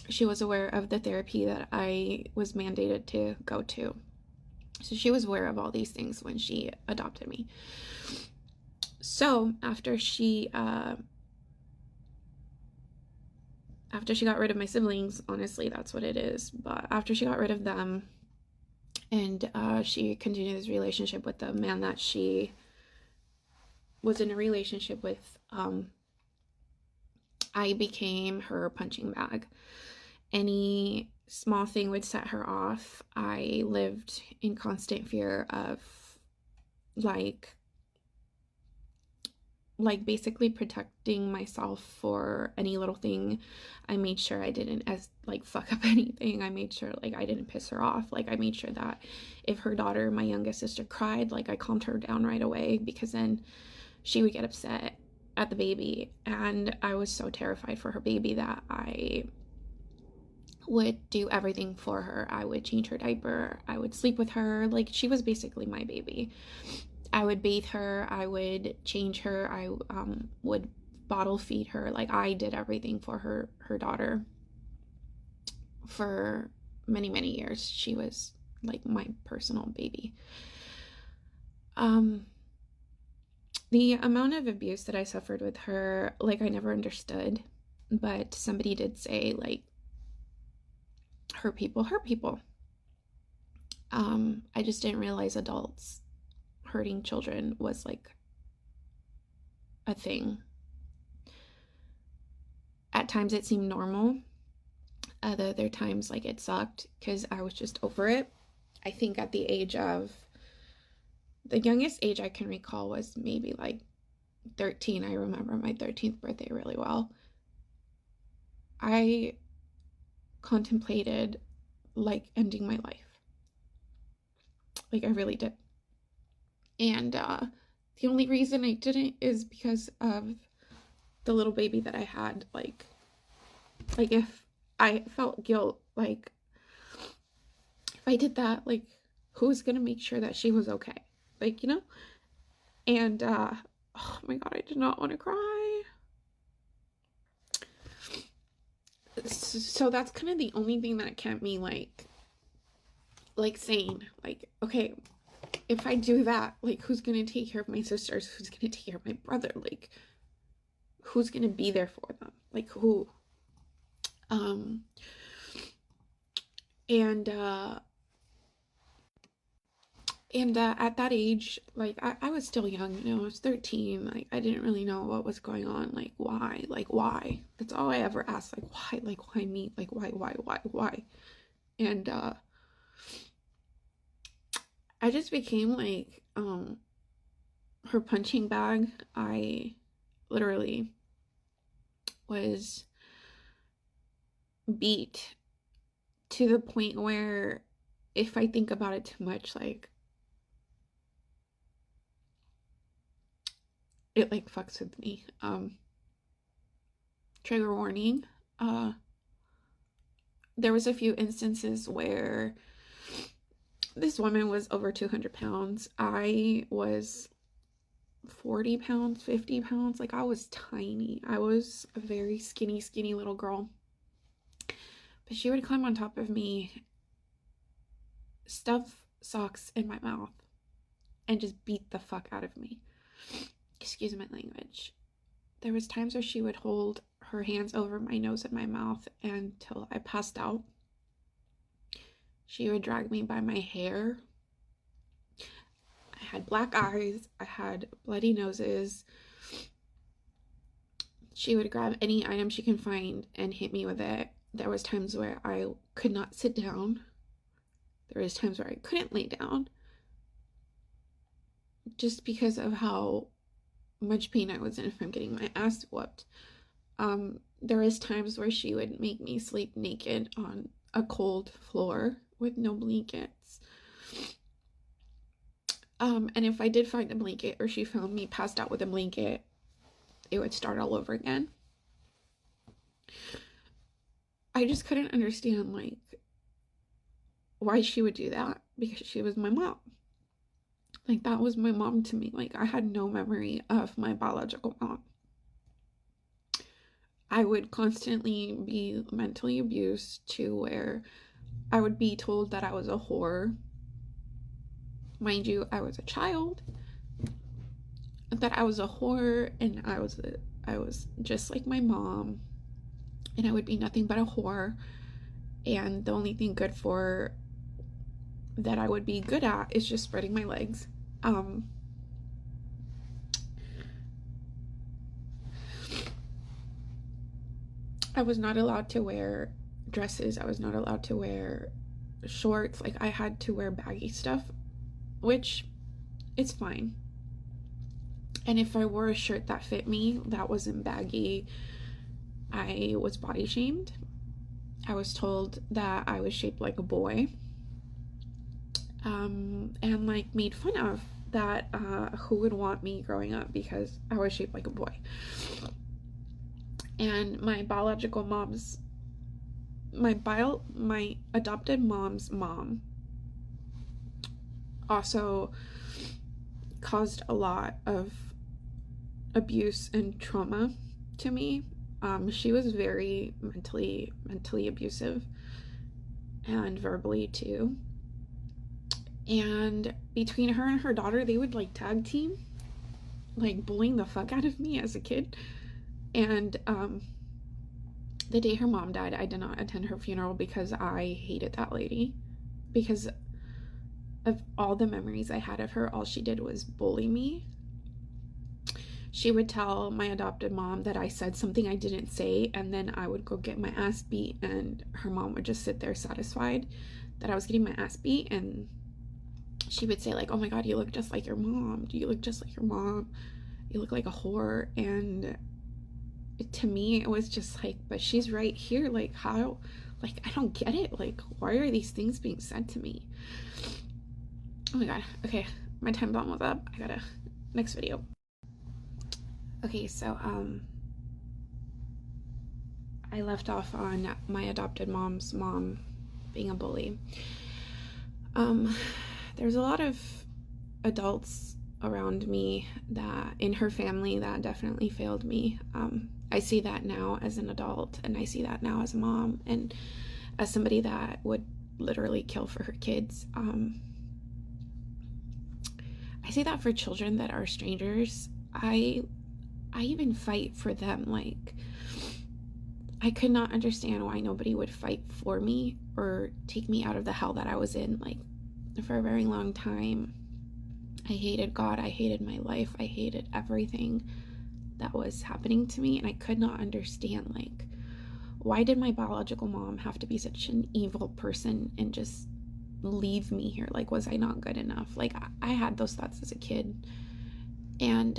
She was aware of the therapy that I was mandated to go to. So she was aware of all these things when she adopted me. So after she got rid of my siblings, honestly, that's what it is. But after she got rid of them and she continued this relationship with the man that she was in a relationship with, I became her punching bag. Any small thing would set her off. I lived in constant fear of like basically protecting myself for any little thing. I made sure I didn't fuck up anything. I made sure like I didn't piss her off. Like I made sure that if her daughter, my youngest sister, cried, like I calmed her down right away, because then she would get upset at the baby, and I was so terrified for her baby that I would do everything for her. I would change her diaper, I would sleep with her, like she was basically my baby. I would bathe her, I would change her, I would bottle feed her. Like I did everything for her daughter for many, many years. She was like my personal baby. The amount of abuse that I suffered with her, like, I never understood, but somebody did say, like, hurt people hurt people. I just didn't realize adults hurting children was like a thing. At times it seemed normal. At other times, like, it sucked because I was just over it. I think at the age of, the youngest age I can recall was maybe like 13. I remember my 13th birthday really well. I contemplated like ending my life. Like, I really did. And the only reason I didn't is because of the little baby that I had. Like if I felt guilt, like, if I did that, like, who's gonna make sure that she was okay? Like, you know? And oh my god, I did not want to cry. So that's kind of the only thing that kept me like sane. Like, okay, if I do that, like, who's gonna take care of my sisters? Who's gonna take care of my brother? Like, who's gonna be there for them? Like, who? At that age, like, I was still young, you know, I was 13, like, I didn't really know what was going on, like, why? That's all I ever asked, like, why me? Like, why? And, I just became, like, her punching bag. I literally was beat to the point where, if I think about it too much, like, it, like, fucks with me. Trigger warning. There was a few instances where this woman was over 200 pounds. I was 40 pounds, 50 pounds. Like, I was tiny. I was a very skinny little girl. But she would climb on top of me, stuff socks in my mouth, and just beat the fuck out of me. Excuse my language. There was times where she would hold her hands over my nose and my mouth until I passed out. She would drag me by my hair. I had black eyes. I had bloody noses. She would grab any item she can find and hit me with it. There was times where I could not sit down. There was times where I couldn't lay down. Just because of how much pain I was in from getting my ass whooped. There was times where she would make me sleep naked on a cold floor with no blankets. And if I did find a blanket, or she found me passed out with a blanket, it would start all over again. I just couldn't understand, like, why she would do that, because she was my mom. Like, that was my mom to me. Like, I had no memory of my biological mom. I would constantly be mentally abused to where I would be told that I was a whore. Mind you, I was a child. That I was a whore, and I was just like my mom, and I would be nothing but a whore, and the only thing good for that I would be good at is just spreading my legs. I was not allowed to wear dresses. I was not allowed to wear shorts. Like, I had to wear baggy stuff, which it's fine. And if I wore a shirt that fit me, that wasn't baggy, I was body shamed. I was told that I was shaped like a boy. And, like, made fun of that, who would want me growing up because I was shaped like a boy. And my biological mom's, my adopted mom's mom also caused a lot of abuse and trauma to me. She was very mentally abusive. and verbally too. And between her and her daughter, they would like tag team, like bullying the fuck out of me as a kid. And the day her mom died, I did not attend her funeral because I hated that lady. Because of all the memories I had of her, all she did was bully me. She would tell my adopted mom that I said something I didn't say, and then I would go get my ass beat, and her mom would just sit there satisfied that I was getting my ass beat. And she would say like, oh my god, you look just like your mom. You look just like your mom. You look like a whore. And to me, it was just like, but she's right here. Like, how? Like, I don't get it. Like, why are these things being said to me? Oh my god. Okay, my time bomb was up. I gotta, next video. Okay, so I left off on my adopted mom's mom being a bully. There's a lot of adults around me that in her family that definitely failed me. I see that now as an adult, and I see that now as a mom, and as somebody that would literally kill for her kids. I see that for children that are strangers. I even fight for them. Like, I could not understand why nobody would fight for me or take me out of the hell that I was in. Like, for a very long time, I hated God, I hated my life, I hated everything that was happening to me, and I could not understand, like, why did my biological mom have to be such an evil person and just leave me here? Like, was I not good enough? Like, I had those thoughts as a kid. And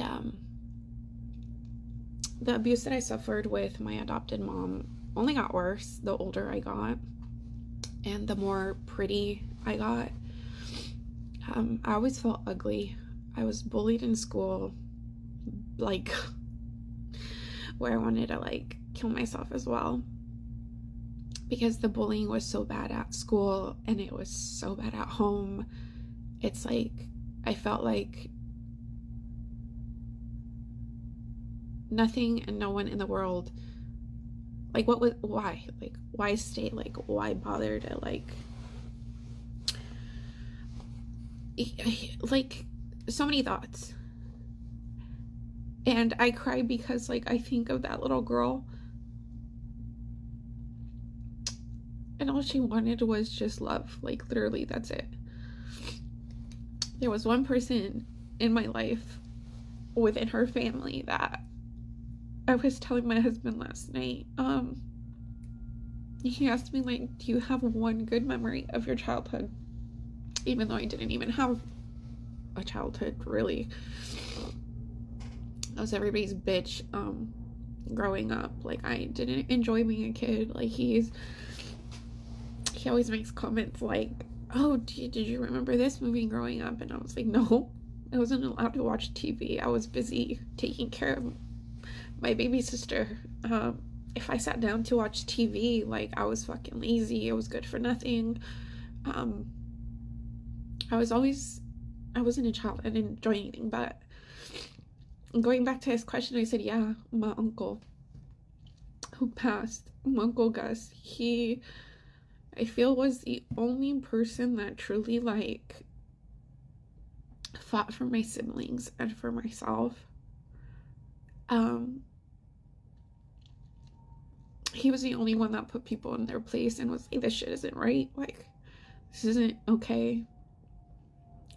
the abuse that I suffered with my adopted mom only got worse the older I got and the more pretty I got. I always felt ugly. I was bullied in school, like, where I wanted to, like, kill myself as well, because the bullying was so bad at school and it was so bad at home. It's like, I felt like nothing and no one in the world, like, why stay, like, why bother to, like, so many thoughts. And I cry because, like, I think of that little girl, and all she wanted was just love. Like, literally, that's it. There was one person in my life within her family that I was telling my husband last night. He asked me, like, do you have one good memory of your childhood? Even though I didn't even have a childhood, really. I was everybody's bitch growing up. Like, I didn't enjoy being a kid. Like, he always makes comments like, oh, did you remember this movie growing up? And I was like, no, I wasn't allowed to watch TV. I was busy taking care of my baby sister. If I sat down to watch TV, like, I was fucking lazy. I was good for nothing. I wasn't a child. I didn't enjoy anything. But going back to his question, I said, yeah, my uncle who passed, my Uncle Gus, I feel was the only person that truly, like, fought for my siblings and for myself. He was the only one that put people in their place and was like, this shit isn't right. Like, this isn't okay.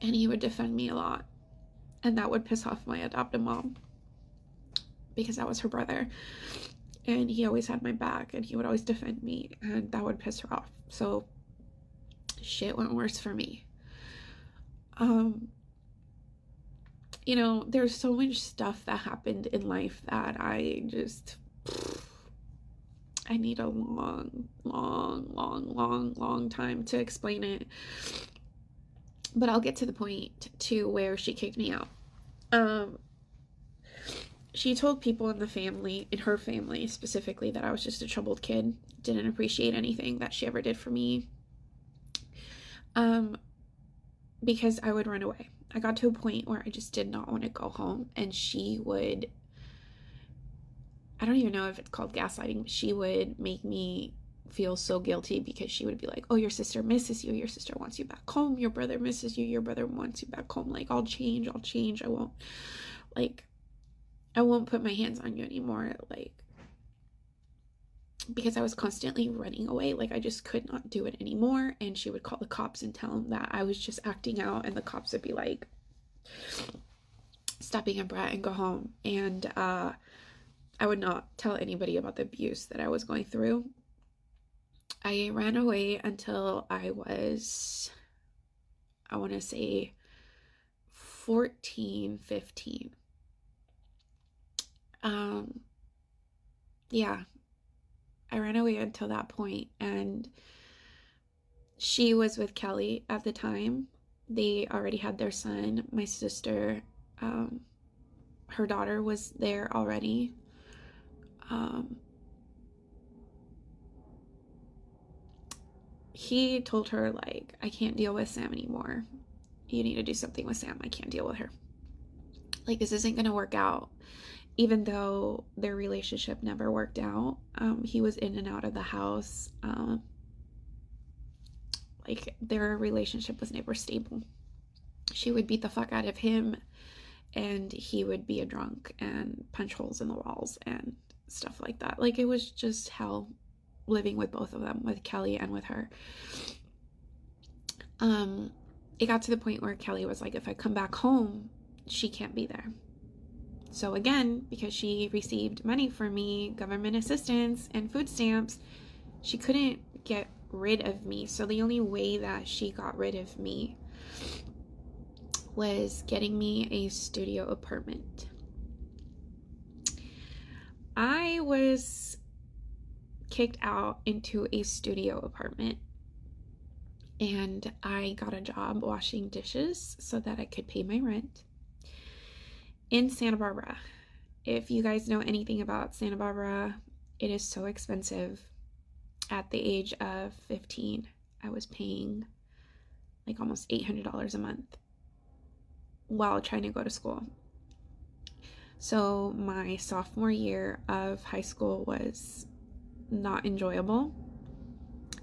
And he would defend me a lot. And that would piss off my adoptive mom, because that was her brother. And he always had my back, and he would always defend me, and that would piss her off. So shit went worse for me. You know, there's so much stuff that happened in life that I need a long time to explain it. But I'll get to the point to where she kicked me out. She told people in the family, in her family specifically, that I was just a troubled kid, didn't appreciate anything that she ever did for me, because I would run away. I got to a point where I just did not want to go home, and she would, I don't even know if it's called gaslighting, but she would make me feel so guilty because she would be like, oh, your sister misses you, your sister wants you back home, your brother misses you, your brother wants you back home, like, I'll change, I won't put my hands on you anymore, like, because I was constantly running away, like, I just could not do it anymore. And she would call the cops and tell them that I was just acting out, and the cops would be like, stop being a brat and go home. And I would not tell anybody about the abuse that I was going through. I ran away until I was, I want to say 14, 15. Yeah, I ran away until that point, and she was with Kelly at the time. They already had their son. My sister, her daughter was there already. He told her, like, I can't deal with Sam anymore. You need to do something with Sam. I can't deal with her. Like, this isn't gonna work out. Even though their relationship never worked out, he was in and out of the house. Like, their relationship was never stable. She would beat the fuck out of him, and he would be a drunk and punch holes in the walls and stuff like that. Like, it was just hell living with both of them, with Kelly and with her. It got to the point where Kelly was like, if I come back home, she can't be there. So again, because she received money from me, government assistance and food stamps, she couldn't get rid of me. So the only way that she got rid of me was getting me a studio apartment. I was kicked out into a studio apartment, and I got a job washing dishes so that I could pay my rent in Santa Barbara. If you guys know anything about Santa Barbara, it is so expensive. At the age of 15, I was paying like almost $800 a month while trying to go to school. So my sophomore year of high school was not enjoyable.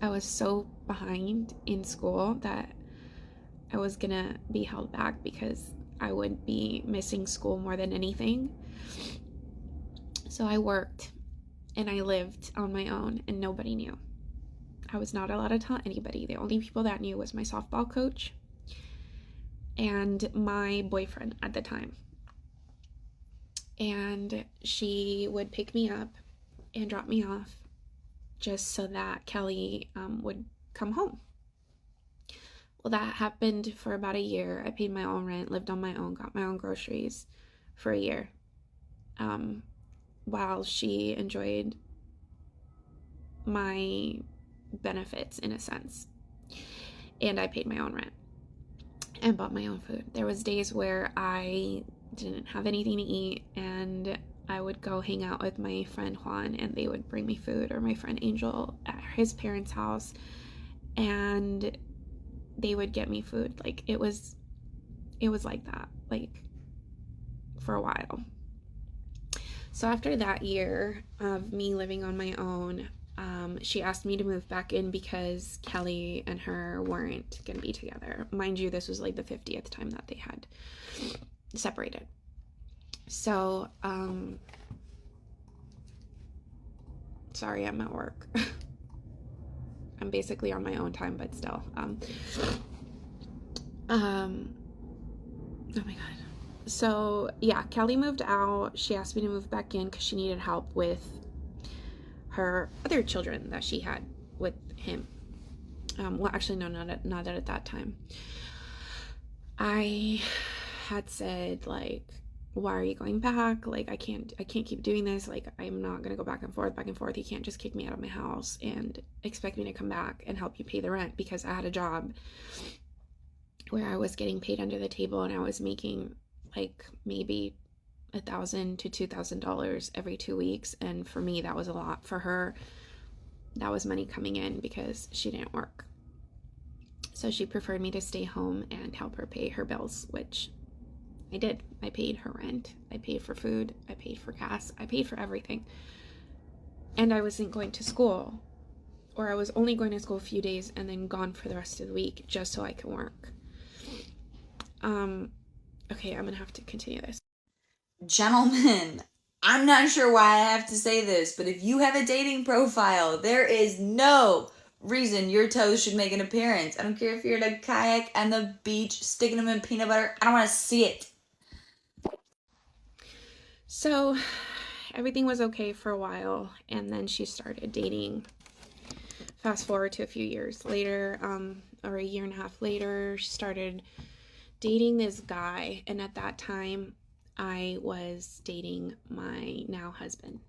I was so behind in school that I was gonna be held back because I would be missing school more than anything. So I worked and I lived on my own, and nobody knew. I was not allowed to tell anybody. The only people that knew was my softball coach and my boyfriend at the time. And she would pick me up and drop me off just so that Kelly would come home. Well, that happened for about a year. I paid my own rent, lived on my own, got my own groceries for a year, while she enjoyed my benefits in a sense. And I paid my own rent and bought my own food. There was days where I didn't have anything to eat, and I would go hang out with my friend Juan, and they would bring me food, or my friend Angel at his parents' house, and they would get me food. Like, it was like that, like, for a while. So after that year of me living on my own, she asked me to move back in because Kelly and her weren't gonna be together. Mind you, this was like the 50th time that they had separated. So, sorry, I'm at work. I'm basically on my own time, but still. Oh my god. So, yeah, Kelly moved out. She asked me to move back in because she needed help with her other children that she had with him. Well, actually, no, not at that time. I had said, like, why are you going back? Like, I can't keep doing this. Like, I'm not gonna go back and forth. You can't just kick me out of my house and expect me to come back and help you pay the rent, because I had a job where I was getting paid under the table, and I was making like maybe $1,000 to $2,000 every 2 weeks. And for me, that was a lot. For her, that was money coming in because she didn't work. So she preferred me to stay home and help her pay her bills, which I did. I paid her rent, I paid for food, I paid for gas, I paid for everything. And I wasn't going to school or I was only going to school a few days and then gone for the rest of the week just so I could work. Okay, I'm gonna have to continue this. Gentlemen, I'm not sure why I have to say this, but if you have a dating profile, there is no reason your toes should make an appearance. I don't care if you're at a kayak and the beach, sticking them in peanut butter. I don't want to see it. So everything was okay for a while, and then she started dating. Fast forward to a few years later, or a year and a half later, she started dating this guy, and at that time I was dating my now husband.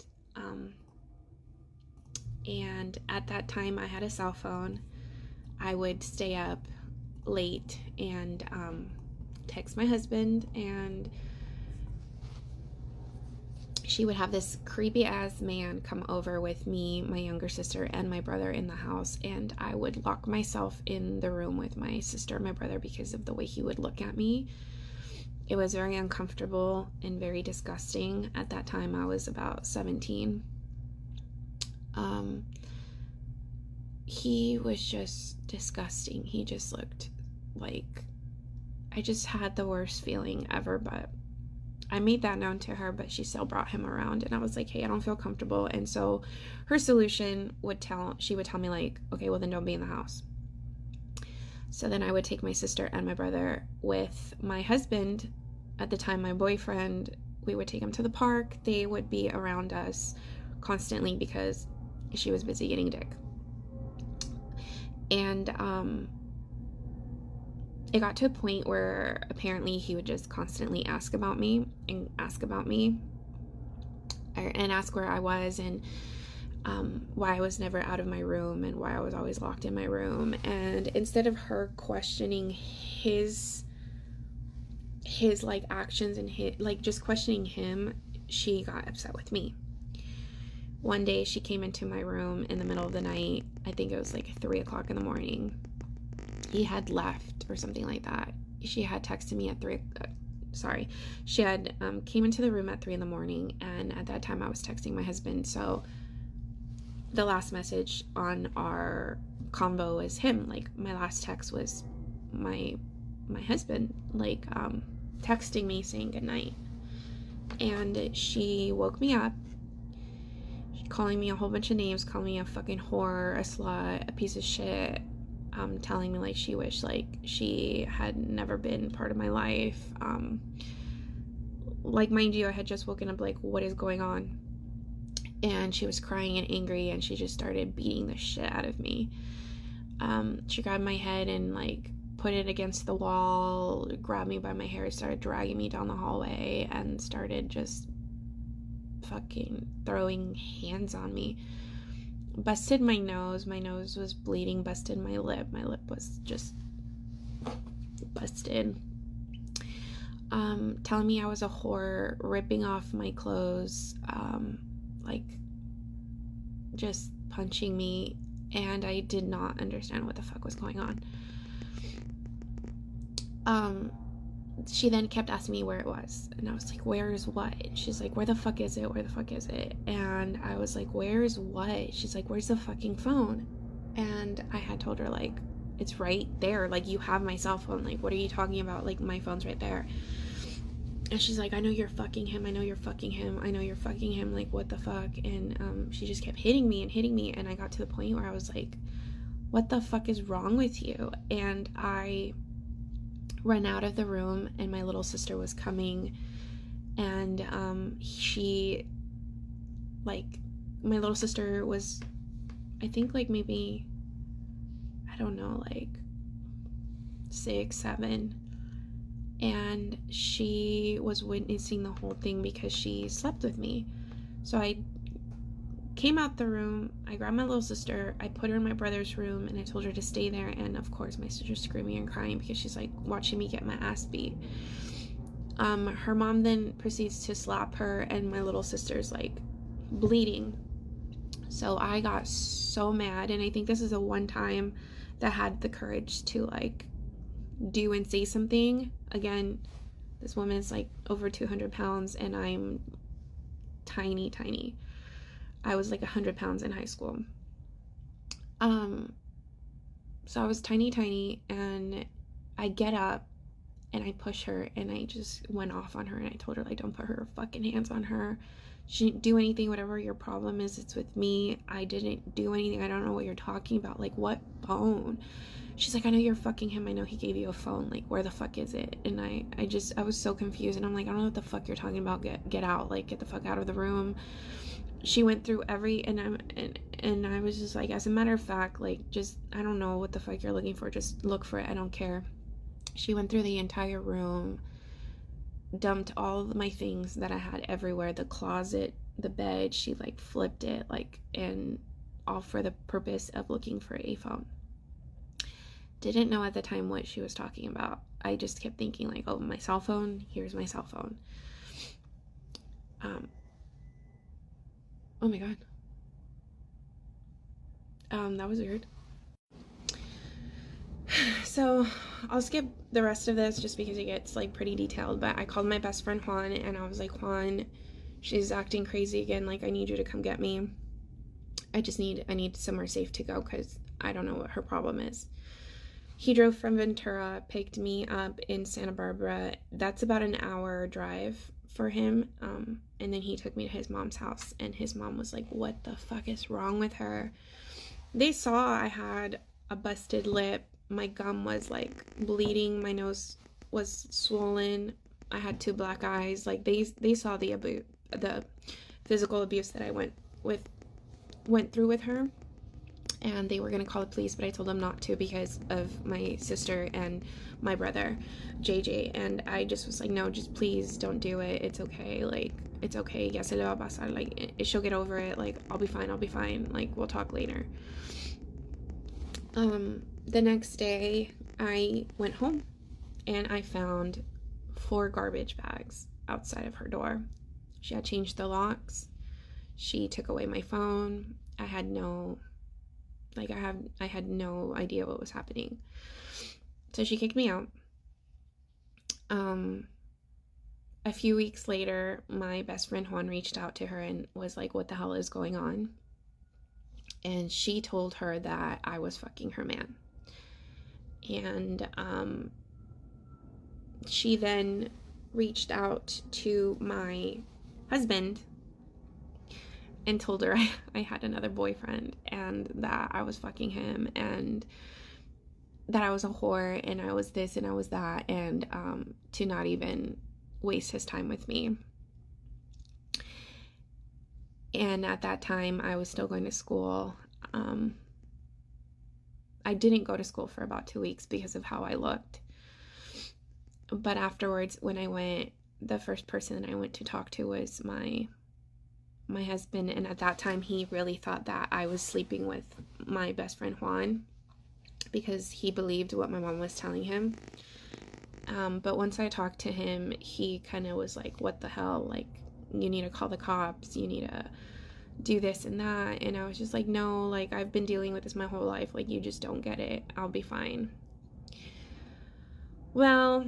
And at that time I had a cell phone. I would stay up late and text my husband, and she would have this creepy ass man come over with me, my younger sister, and my brother in the house, and I would lock myself in the room with my sister and my brother because of the way he would look at me. It was very uncomfortable and very disgusting. At that time I was about 17. He was just disgusting. He just looked like, I just had the worst feeling ever, but I made that known to her, but she still brought him around, and I was like, hey, I don't feel comfortable. And so her solution she would tell me like, okay, well then don't be in the house. So then I would take my sister and my brother with my husband, at the time my boyfriend. We would take him to the park. They would be around us constantly because she was busy getting dick. And it got to a point where apparently he would just constantly ask about me and ask where I was, and why I was never out of my room, and why I was always locked in my room. And instead of her questioning his like actions and his like just questioning him, she got upset with me. One day she came into my room in the middle of the night. I think it was like 3 o'clock in the morning. He had left or something like that. She had texted me at she had came into the room at 3 in the morning, and at that time I was texting my husband. So the last message on our convo was him. Like, my last text was my husband, like, texting me saying goodnight. And she woke me up, calling me a whole bunch of names, calling me a fucking whore, a slut, a piece of shit, telling me like she wished like she had never been part of my life. Like, mind you, I had just woken up, like, what is going on? And she was crying and angry, and she just started beating the shit out of me. She grabbed my head and like put it against the wall, grabbed me by my hair, started dragging me down the hallway, and started just fucking throwing hands on me. Busted my nose was bleeding, busted my lip was just busted. Telling me I was a whore, ripping off my clothes, like just punching me, and I did not understand what the fuck was going on. She then kept asking me where it was, and I was like, where is what? She's like, where the fuck is it? Where the fuck is it? And I was like, where is what? She's like, where's the fucking phone? And I had told her, like, it's right there, like, you have my cell phone, like, what are you talking about? Like, my phone's right there. And she's like, I know you're fucking him, I know you're fucking him, I know you're fucking him, like, what the fuck? And she just kept hitting me, and I got to the point where I was like, what the fuck is wrong with you? And I ran out of the room, and my little sister was coming, and she, like, my little sister was, I think, like, maybe, I don't know, like 6, 7, and she was witnessing the whole thing because she slept with me. So I came out the room, I grabbed my little sister, I put her in my brother's room, and I told her to stay there. And of course my sister's screaming and crying because she's like watching me get my ass beat. Her mom then proceeds to slap her, and my little sister's like bleeding. So I got so mad, and I think this is the one time that I had the courage to like do and say something. Again, this woman is like over 200 pounds, and I'm tiny. I was like 100 pounds in high school. So I was tiny, and I get up and I push her, and I just went off on her, and I told her, like, don't put her fucking hands on her. She didn't do anything. Whatever your problem is, it's with me. I didn't do anything. I don't know what you're talking about. Like, what phone? She's like, I know you're fucking him. I know he gave you a phone. Like, where the fuck is it? And I was so confused, and I'm like, I don't know what the fuck you're talking about. Get out. Like, get the fuck out of the room. She went through and I was just like, as a matter of fact, like, just, I don't know what the fuck you're looking for. Just look for it. I don't care. She went through the entire room, dumped all of my things that I had everywhere, the closet, the bed. She, like, flipped it, like, and all for the purpose of looking for a phone. Didn't know at the time what she was talking about. I just kept thinking, like, oh, my cell phone, here's my cell phone. Oh my god. That was weird. So I'll skip the rest of this just because it gets, like, pretty detailed, but I called my best friend Juan, and I was like, Juan, she's acting crazy again. Like, I need you to come get me. I need somewhere safe to go because I don't know what her problem is. He drove from Ventura, picked me up in Santa Barbara. That's about an hour drive for him. And then he took me to his mom's house, and his mom was like, what the fuck is wrong with her? They saw I had a busted lip. My gum was, like, bleeding. My nose was swollen. I had 2 black eyes. Like, they saw the physical abuse that I went through with her. And they were going to call the police, but I told them not to because of my sister and my brother, JJ. And I just was like, no, just please don't do it. It's okay. Like, it's okay. Ya se le va a pasar. Like, she'll get over it. Like, I'll be fine. Like, we'll talk later. The next day, I went home, and I found 4 garbage bags outside of her door. She had changed the locks. She took away my phone. I had no idea what was happening. So she kicked me out. A few weeks later, my best friend Juan reached out to her and was like, what the hell is going on? And she told her that I was fucking her man. And she then reached out to my husband and told her I had another boyfriend and that I was fucking him and that I was a whore and I was this and I was that, and to not even waste his time with me. And at that time, I was still going to school. I didn't go to school for about 2 weeks because of how I looked. But afterwards, when I went, the first person I went to talk to was my husband, and at that time he really thought that I was sleeping with my best friend Juan because he believed what my mom was telling him. But once I talked to him, he kind of was like, what the hell, like, you need to call the cops, you need to do this and that. And I was just like, no, like, I've been dealing with this my whole life, like, you just don't get it, I'll be fine. Well,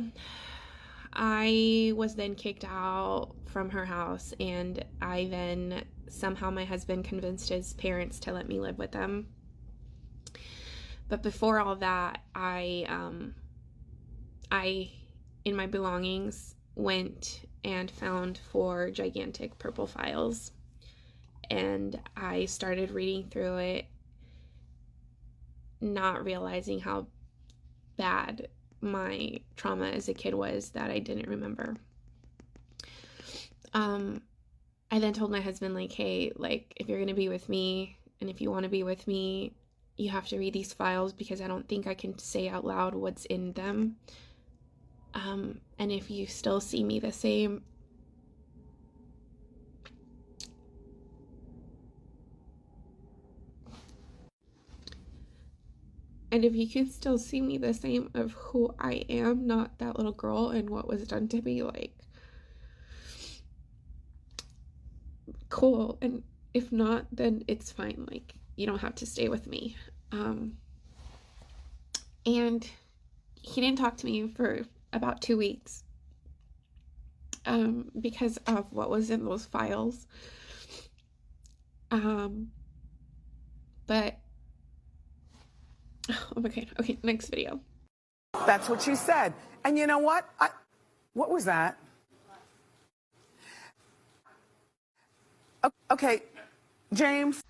I was then kicked out from her house, and I then somehow my husband convinced his parents to let me live with them. But before all that, I in my belongings went and found 4 gigantic purple files, and I started reading through it, not realizing how bad my trauma as a kid was that I didn't remember. I then told my husband, like, hey, like, if you're gonna be with me and if you want to be with me, you have to read these files because I don't think I can say out loud what's in them. And if you still see me the same, and if you can still see me the same of who I am, not that little girl and what was done to me, like, cool. And if not, then it's fine. Like, you don't have to stay with me. And he didn't talk to me for about 2 weeks because of what was in those files. But Oh my god. Okay, next video. That's what she said. And you know what? What was that? Okay, James.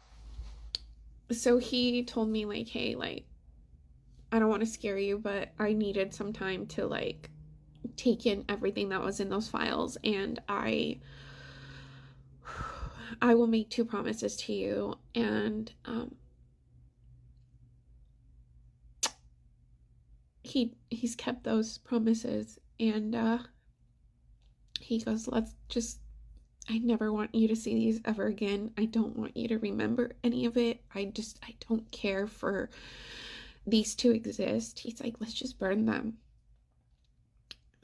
So he told me, like, hey, like, I don't want to scare you, but I needed some time to, like, take in everything that was in those files, and I will make 2 promises to you. And he's kept those promises, and he goes, I never want you to see these ever again. I don't want you to remember any of it. I don't care for these to exist. He's like, let's just burn them.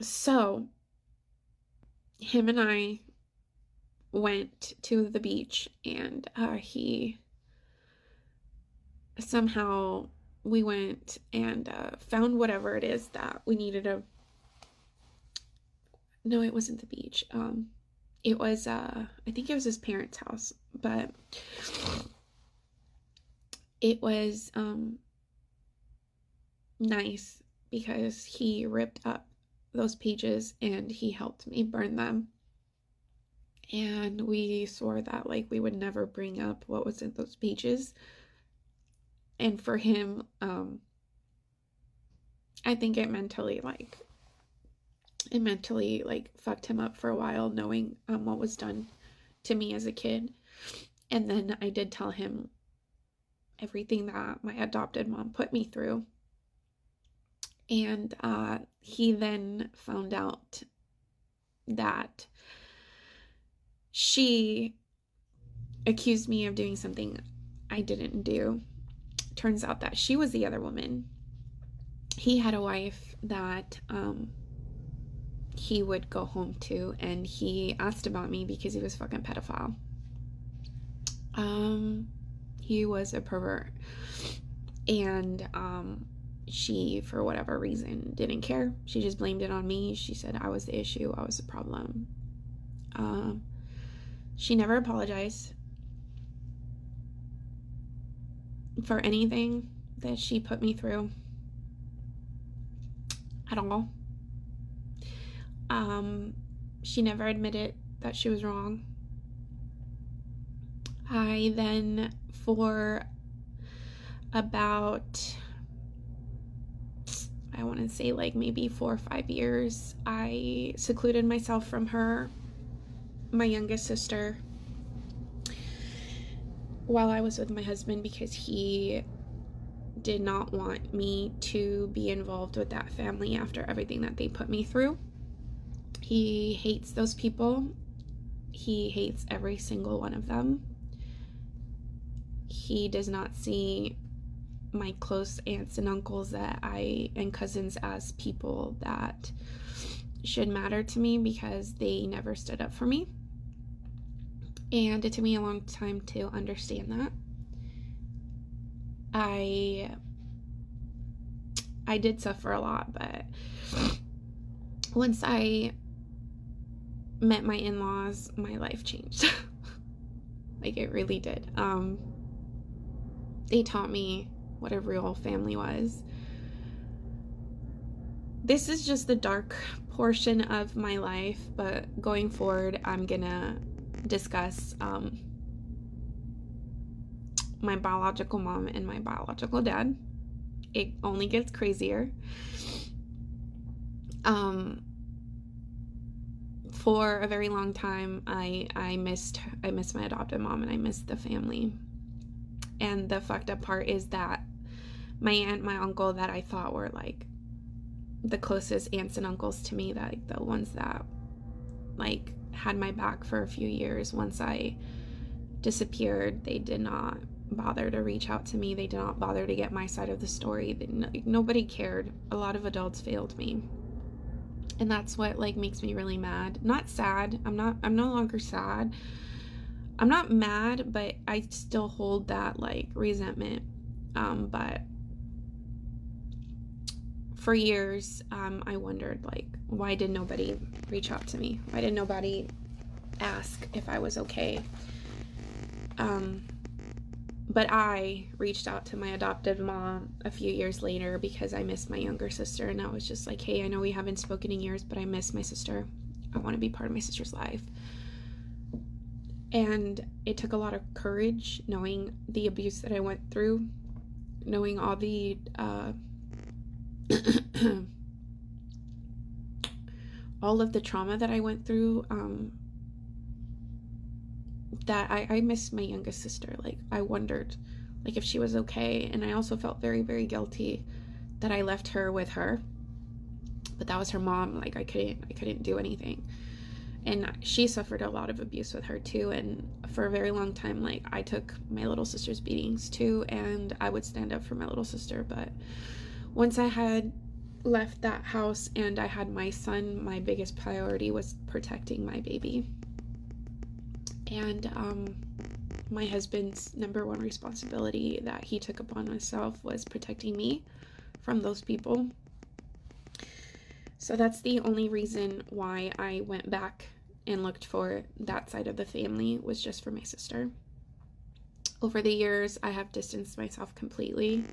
So him and I went to the beach, and we went and found whatever it is that we needed no, it wasn't the beach. It was, I think it was his parents' house, but it was, nice because he ripped up those pages and he helped me burn them. And we swore that, like, we would never bring up what was in those pages. And for him, I think it mentally fucked him up for a while, knowing what was done to me as a kid. And then I did tell him everything that my adopted mom put me through. And he then found out that she accused me of doing something I didn't do. Turns out that she was the other woman. He had a wife that he would go home to, and he asked about me because he was fucking pedophile. He was a pervert, and she, for whatever reason, didn't care. She just blamed it on me. She said I was the issue, I was the problem. She never apologized for anything that she put me through at all. She never admitted that she was wrong. I then, for about, I want to say like maybe 4 or 5 years, I secluded myself from her, my youngest sister, while I was with my husband, because he did not want me to be involved with that family after everything that they put me through. He hates those people. He hates every single one of them. He does not see my close aunts and uncles and cousins as people that should matter to me, because they never stood up for me. And it took me a long time to understand that. I did suffer a lot, but once I met my in-laws, my life changed. Like, it really did. They taught me what a real family was. This is just the dark portion of my life, but going forward, I'm gonna discuss my biological mom and my biological dad. It only gets crazier. For a very long time, I missed my adopted mom, and I missed the family. And the fucked up part is that my aunt, my uncle, that I thought were like the closest aunts and uncles to me, that like the ones that like had my back for a few years, once I disappeared, they did not bother to reach out to me. They did not bother to get my side of the story. Nobody cared. A lot of adults failed me. And that's what like makes me really mad. Not sad. I'm no longer sad. I'm not mad, but I still hold that like resentment. But for years, I wondered, like, why did nobody reach out to me? Why did nobody ask if I was okay? But I reached out to my adoptive mom a few years later because I missed my younger sister, and I was just like, hey, I know we haven't spoken in years, but I miss my sister. I want to be part of my sister's life. And it took a lot of courage, knowing the abuse that I went through, knowing all the all of the trauma that I went through, that I missed my youngest sister. Like, I wondered, like, if she was okay, and I also felt very, very guilty that I left her with her, but that was her mom. Like, I couldn't do anything, and she suffered a lot of abuse with her too. And for a very long time, like, I took my little sister's beatings too, and I would stand up for my little sister. But once I had left that house and I had my son, my biggest priority was protecting my baby. And my husband's number one responsibility that he took upon himself was protecting me from those people. So that's the only reason why I went back and looked for that side of the family, was just for my sister. Over the years, I have distanced myself completely.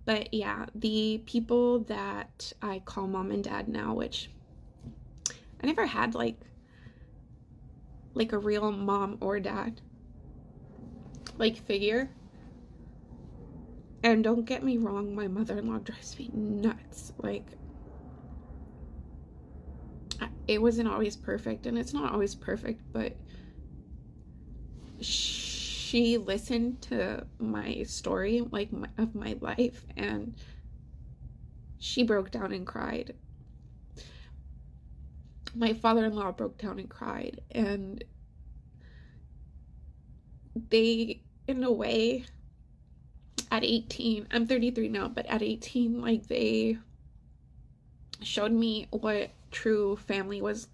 But yeah, the people that I call mom and dad now, which I never had like a real mom or dad like figure. And don't get me wrong, my mother-in-law drives me nuts. Like, it wasn't always perfect, and it's not always perfect, but she listened to my story, like, of my life, and she broke down and cried. My father-in-law broke down and cried, and they, in a way, at 18, I'm 33 now, but at 18, like, they showed me what true family was,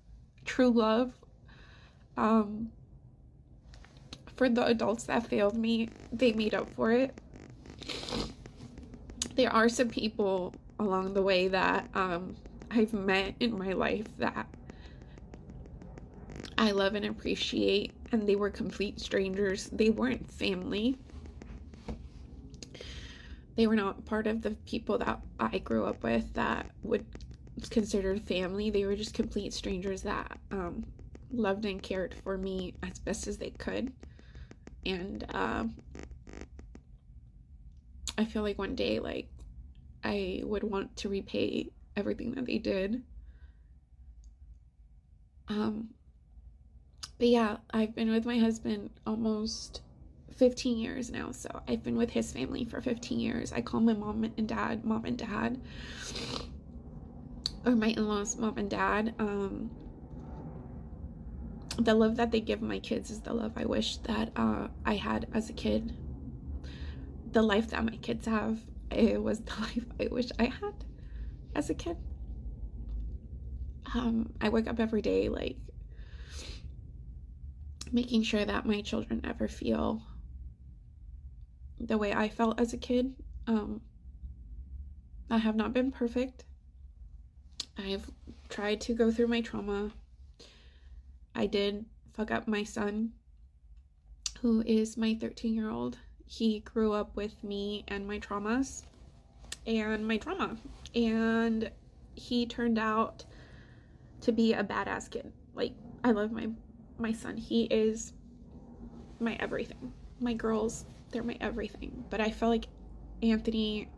true love. For the adults that failed me, they made up for it. There are some people along the way that I've met in my life that I love and appreciate, and they were complete strangers. They weren't family. They were not part of the people that I grew up with that would consider family. They were just complete strangers that loved and cared for me as best as they could. And I feel like one day, like, I would want to repay everything that they did. But yeah, I've been with my husband almost 15 years now, so I've been with his family for 15 years. I call my mom and dad, or my in-laws mom and dad. The love that they give my kids is the love I wish that I had as a kid. The life that my kids have, it was the life I wish I had as a kid. I wake up every day, like, making sure that my children never feel the way I felt as a kid. I have not been perfect. I've tried to go through my trauma. I did fuck up my son, who is my 13-year-old. He grew up with me and my traumas and my trauma, and he turned out to be a badass kid. Like, I love my son. He is my everything. My girls, they're my everything. But I felt like Anthony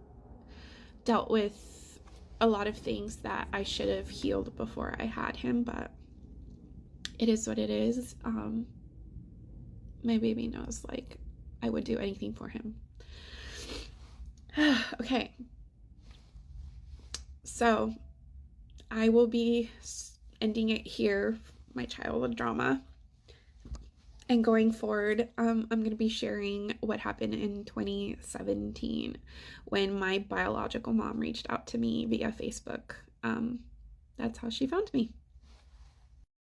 dealt with a lot of things that I should have healed before I had him, but it is what it is. My baby knows, like, I would do anything for him. Okay. So I will be ending it here, my childhood drama. And going forward, I'm going to be sharing what happened in 2017 when my biological mom reached out to me via Facebook. That's how she found me.